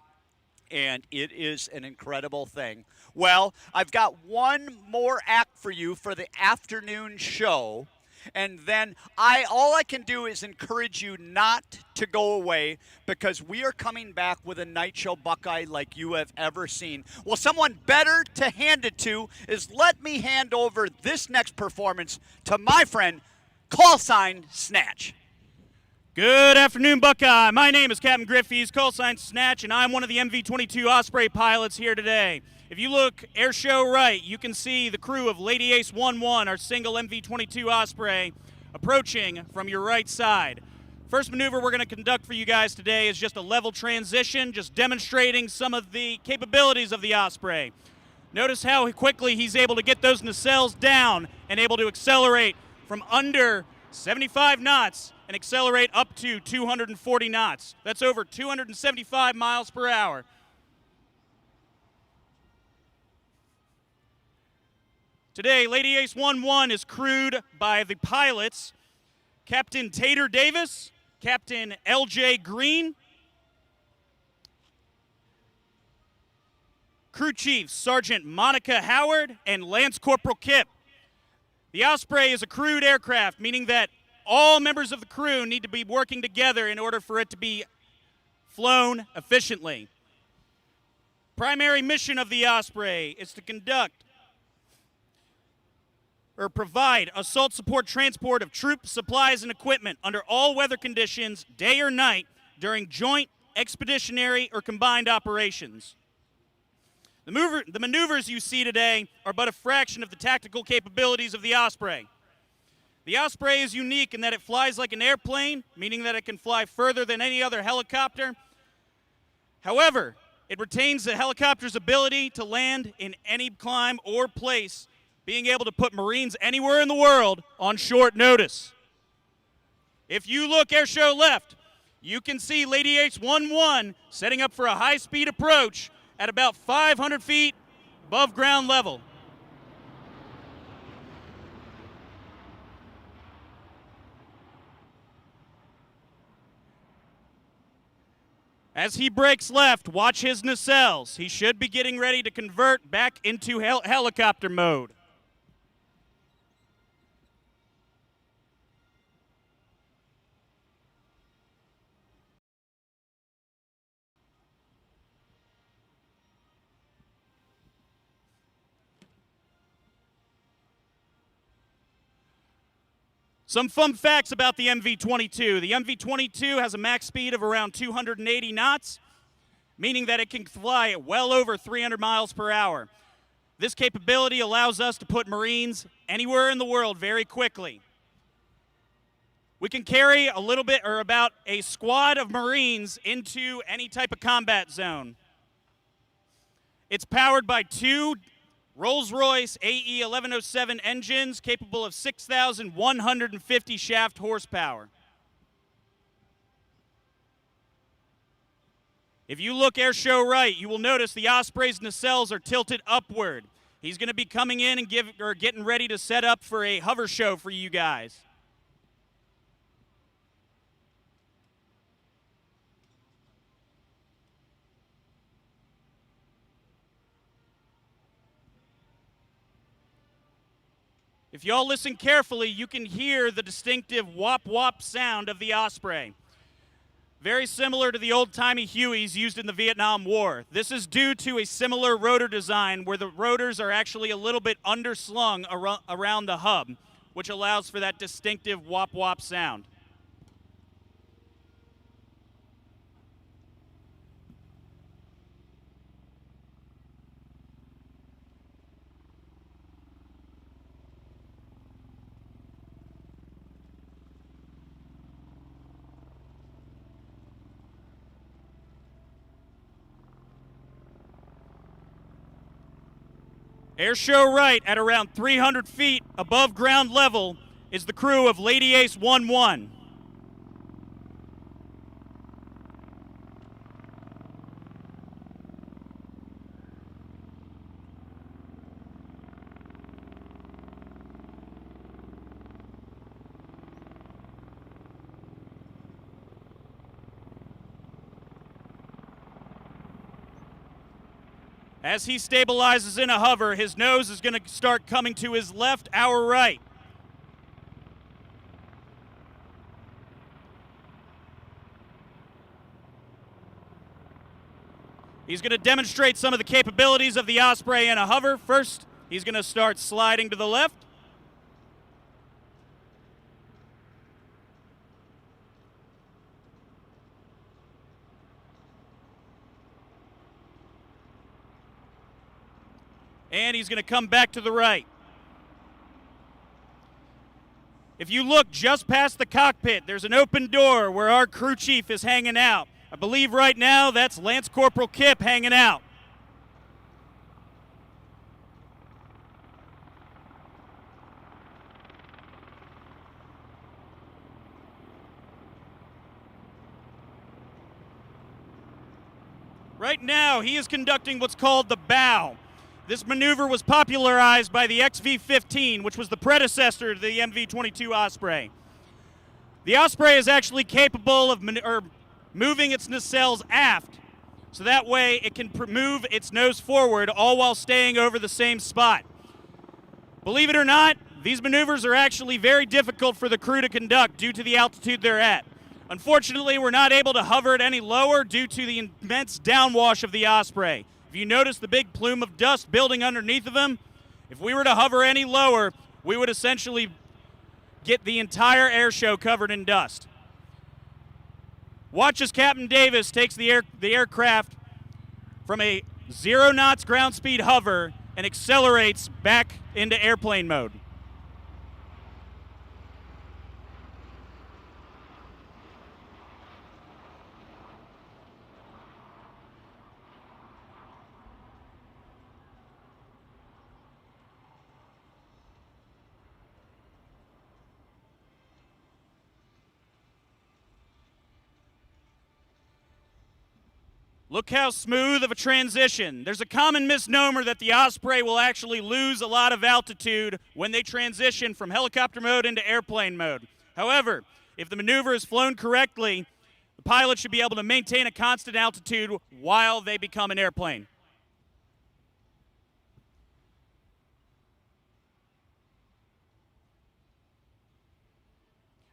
and it is an incredible thing. Well, I've got one more act for you for the afternoon show, and then all I can do is encourage you not to go away, because we are coming back with a night show Buckeye like you have ever seen. Well, someone better to hand it to is, let me hand over this next performance to my friend, call sign Snatch. Good afternoon, Buckeye. My name is Captain Griffey's, call sign Snatch, and I'm one of the MV-22 Osprey pilots here today. If you look air show right, you can see the crew of Lady Ace 1-1, our single MV-22 Osprey, approaching from your right side. First maneuver we're going to conduct for you guys today is just a level transition, just demonstrating some of the capabilities of the Osprey. Notice how quickly he's able to get those nacelles down and able to accelerate from under 75 knots and accelerate up to 240 knots. That's over 275 miles per hour. Today, Lady Ace 1-1 is crewed by the pilots, Captain Tater Davis, Captain L.J. Green, Crew Chiefs Sergeant Monica Howard, and Lance Corporal Kip. The Osprey is a crewed aircraft, meaning that all members of the crew need to be working together in order for it to be flown efficiently. Primary mission of the Osprey is to conduct or provide assault support transport of troops, supplies, and equipment under all weather conditions, day or night, during joint, expeditionary, or combined operations. The maneuvers you see today are but a fraction of the tactical capabilities of the Osprey. The Osprey is unique in that it flies like an airplane, meaning that it can fly further than any other helicopter. However, it retains the helicopter's ability to land in any climb or place, being able to put Marines anywhere in the world on short notice. If you look airshow left, you can see Lady H-11 setting up for a high-speed approach at about 500 feet above ground level. As he breaks left, watch his nacelles. He should be getting ready to convert back into helicopter mode. Some fun facts about the MV-22. The MV-22 has a max speed of around 280 knots, meaning that it can fly at well over 300 miles per hour. This capability allows us to put Marines anywhere in the world very quickly. We can carry a little bit, or about a squad of Marines into any type of combat zone. It's powered by two Rolls-Royce AE 1107 engines capable of 6,150 shaft horsepower. If you look airshow right, you will notice the Osprey's nacelles are tilted upward. He's going to be coming in and getting ready to set up for a hover show for you guys. If y'all listen carefully, you can hear the distinctive whop-whop sound of the Osprey. Very similar to the old-timey Hueys used in the Vietnam War. This is due to a similar rotor design where the rotors are actually a little bit underslung around the hub, which allows for that distinctive whop-whop sound. Airshow right at around 300 feet above ground level is the crew of Lady Ace 11. As he stabilizes in a hover, his nose is going to start coming to his left, our right. He's going to demonstrate some of the capabilities of the Osprey in a hover. First, he's going to start sliding to the left. And he's going to come back to the right. If you look just past the cockpit, there's an open door where our crew chief is hanging out. I believe right now that's Lance Corporal Kip hanging out. Right now, he is conducting what's called the bow. This maneuver was popularized by the XV-15, which was the predecessor to the MV-22 Osprey. The Osprey is actually capable of moving its nacelles aft, so that way it can move its nose forward, all while staying over the same spot. Believe it or not, these maneuvers are actually very difficult for the crew to conduct due to the altitude they're at. Unfortunately, we're not able to hover it any lower due to the immense downwash of the Osprey. If you notice the big plume of dust building underneath of him, if we were to hover any lower, we would essentially get the entire air show covered in dust. Watch as Captain Davis takes the aircraft from a 0 knots ground speed hover, and accelerates back into airplane mode. Look how smooth of a transition. There's a common misnomer that the Osprey will actually lose a lot of altitude when they transition from helicopter mode into airplane mode. However, if the maneuver is flown correctly, the pilot should be able to maintain a constant altitude while they become an airplane.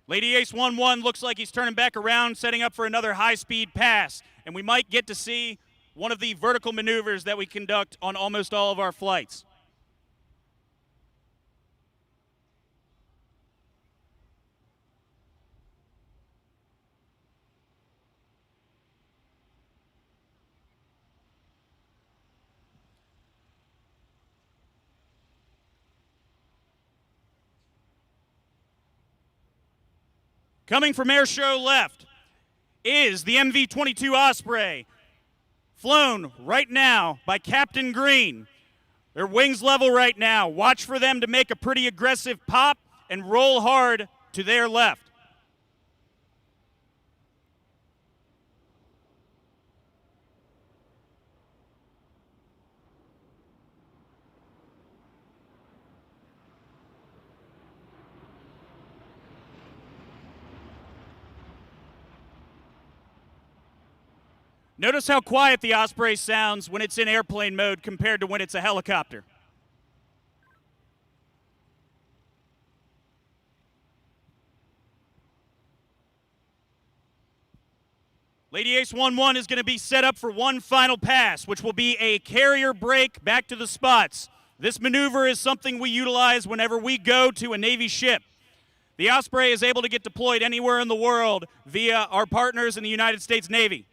Lady Ace 1-1 looks like he's turning back around, setting up for another high-speed pass. And we might get to see one of the vertical maneuvers that we conduct on almost all of our flights. Coming from airshow left is the MV-22 Osprey, flown right now by Captain Green. Their wings level right now. Watch for them to make a pretty aggressive pop and roll hard to their left. Notice how quiet the Osprey sounds when it's in airplane mode compared to when it's a helicopter. Lady Ace 1-1 is going to be set up for one final pass, which will be a carrier brake back to the spots. This maneuver is something we utilize whenever we go to a Navy ship. The Osprey is able to get deployed anywhere in the world via our partners in the United States Navy.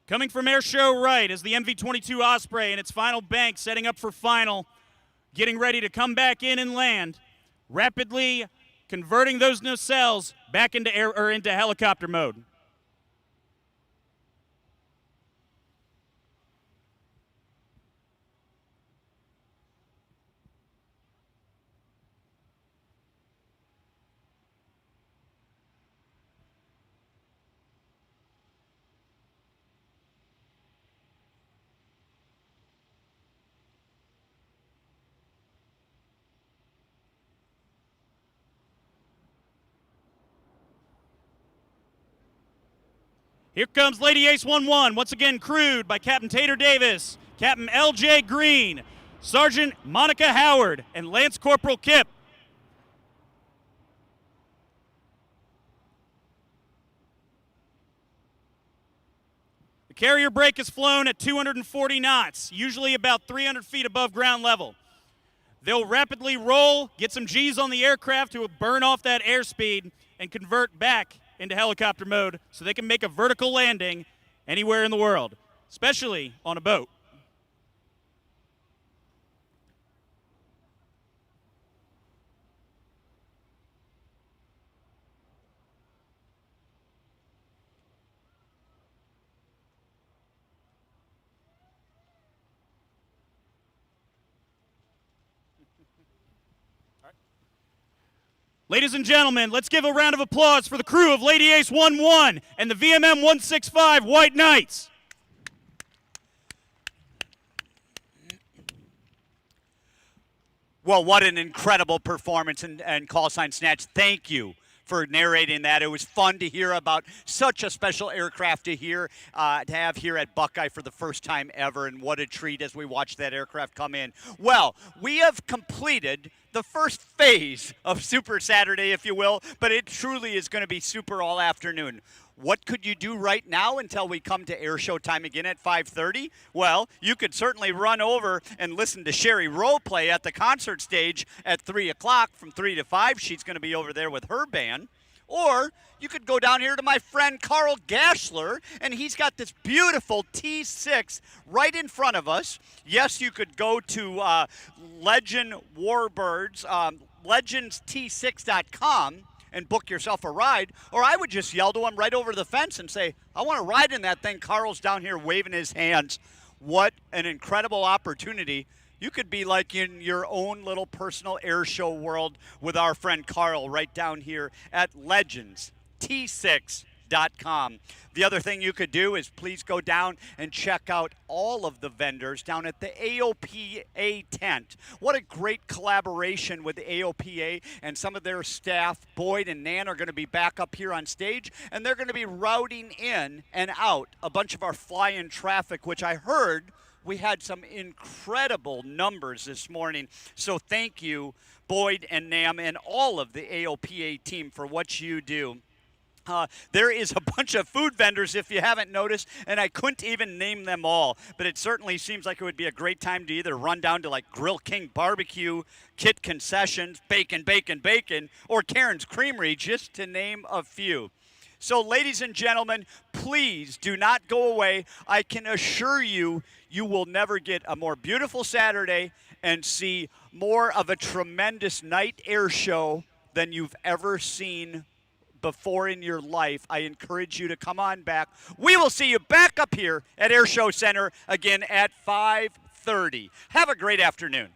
Coming from airshow right is the MV-22 Osprey and its final bank, setting up for final, getting ready to come back in and land, rapidly converting those nacelles back into into helicopter mode. Here comes Lady Ace 1-1, once again crewed by Captain Tater Davis, Captain L.J. Green, Sergeant Monica Howard, and Lance Corporal Kip. The carrier brake is flown at 240 knots, usually about 300 feet above ground level. They'll rapidly roll, get some G's on the aircraft to burn off that airspeed, and convert back into helicopter mode so they can make a vertical landing anywhere in the world, especially on a boat. Ladies and gentlemen, let's give a round of applause for the crew of Lady Ace 1-1 and the VMM 165 White Knights. Well, what an incredible performance and call sign snatch. Thank you for narrating that. It was fun to hear about such a special aircraft to have here at Buckeye for the first time ever, and what a treat as we watch that aircraft come in. Well, we have completed the first phase of Super Saturday, if you will, but it truly is going to be super all afternoon. What could you do right now until we come to air show time again at 5:30? Well, you could certainly run over and listen to Sherry Rowe play at the concert stage at 3 o'clock from 3 to 5. She's going to be over there with her band. Or you could go down here to my friend Carl Gashler, and he's got this beautiful T6 right in front of us. Yes, you could go to Legend Warbirds, legendst6.com, and book yourself a ride. Or I would just yell to him right over the fence and say, I want to ride in that thing. Carl's down here waving his hands. What an incredible opportunity. You could be like in your own little personal air show world with our friend Carl right down here at legendst6.com. The other thing you could do is please go down and check out all of the vendors down at the AOPA tent. What a great collaboration with the AOPA and some of their staff. Boyd and Nan are going to be back up here on stage, and they're going to be routing in and out a bunch of our fly-in traffic, which I heard we had some incredible numbers this morning. So thank you, Boyd and Nam, and all of the AOPA team for what you do. There is a bunch of food vendors, if you haven't noticed, and I couldn't even name them all. But it certainly seems like it would be a great time to either run down to like Grill King Barbecue, Kit Concessions, Bacon, Bacon, Bacon, or Karen's Creamery, just to name a few. So, ladies and gentlemen, please do not go away. I can assure you, you will never get a more beautiful Saturday and see more of a tremendous night air show than you've ever seen before in your life. I encourage you to come on back. We will see you back up here at Air Show Center again at 5:30. Have a great afternoon.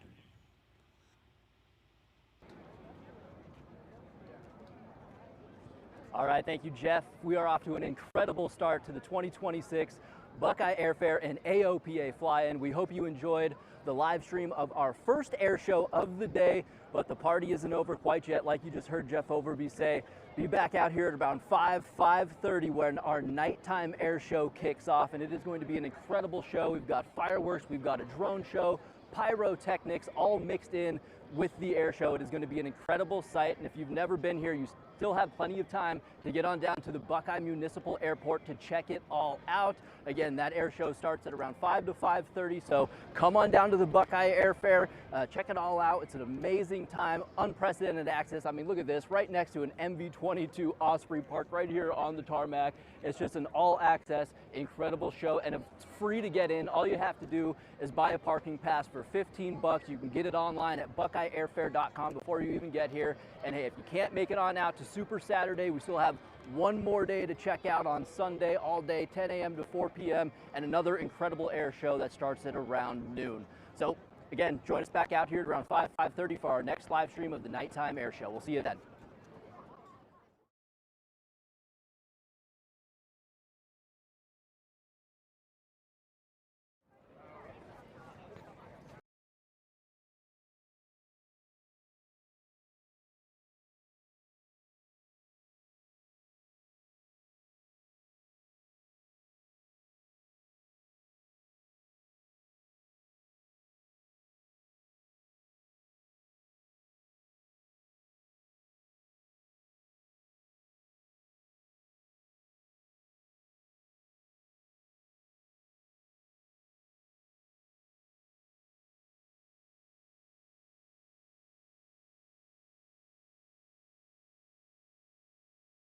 All right, thank you, Jeff. We are off to an incredible start to the 2026 Buckeye Airfare and AOPA Fly-In. We hope you enjoyed the live stream of our first air show of the day, but the party isn't over quite yet. Like you just heard Jeff Overby say, be back out here at around 5:30 when our nighttime air show kicks off, and it is going to be an incredible show. We've got fireworks, we've got a drone show, pyrotechnics, all mixed in with the air show. It is going to be an incredible sight, and if you've never been here, you still have plenty of time to get on down to the Buckeye Municipal Airport to check it all out. Again, that air show starts at around 5 to 5:30, so come on down to the Buckeye Airfare, check it all out. It's an amazing time, unprecedented access. I mean, look at this, right next to an MV-22 Osprey parked right here on the tarmac. It's just an all-access, incredible show, and it's free to get in. All you have to do is buy a parking pass for $15. You can get it online at buckeyeairfare.com before you even get here. And hey, if you can't make it on out to Super Saturday, we still have one more day to check out on Sunday, all day, 10 a.m. to 4 p.m., and another incredible air show that starts at around noon. So again, join us back out here at around 5:30 for our next live stream of the nighttime air show. We'll see you then.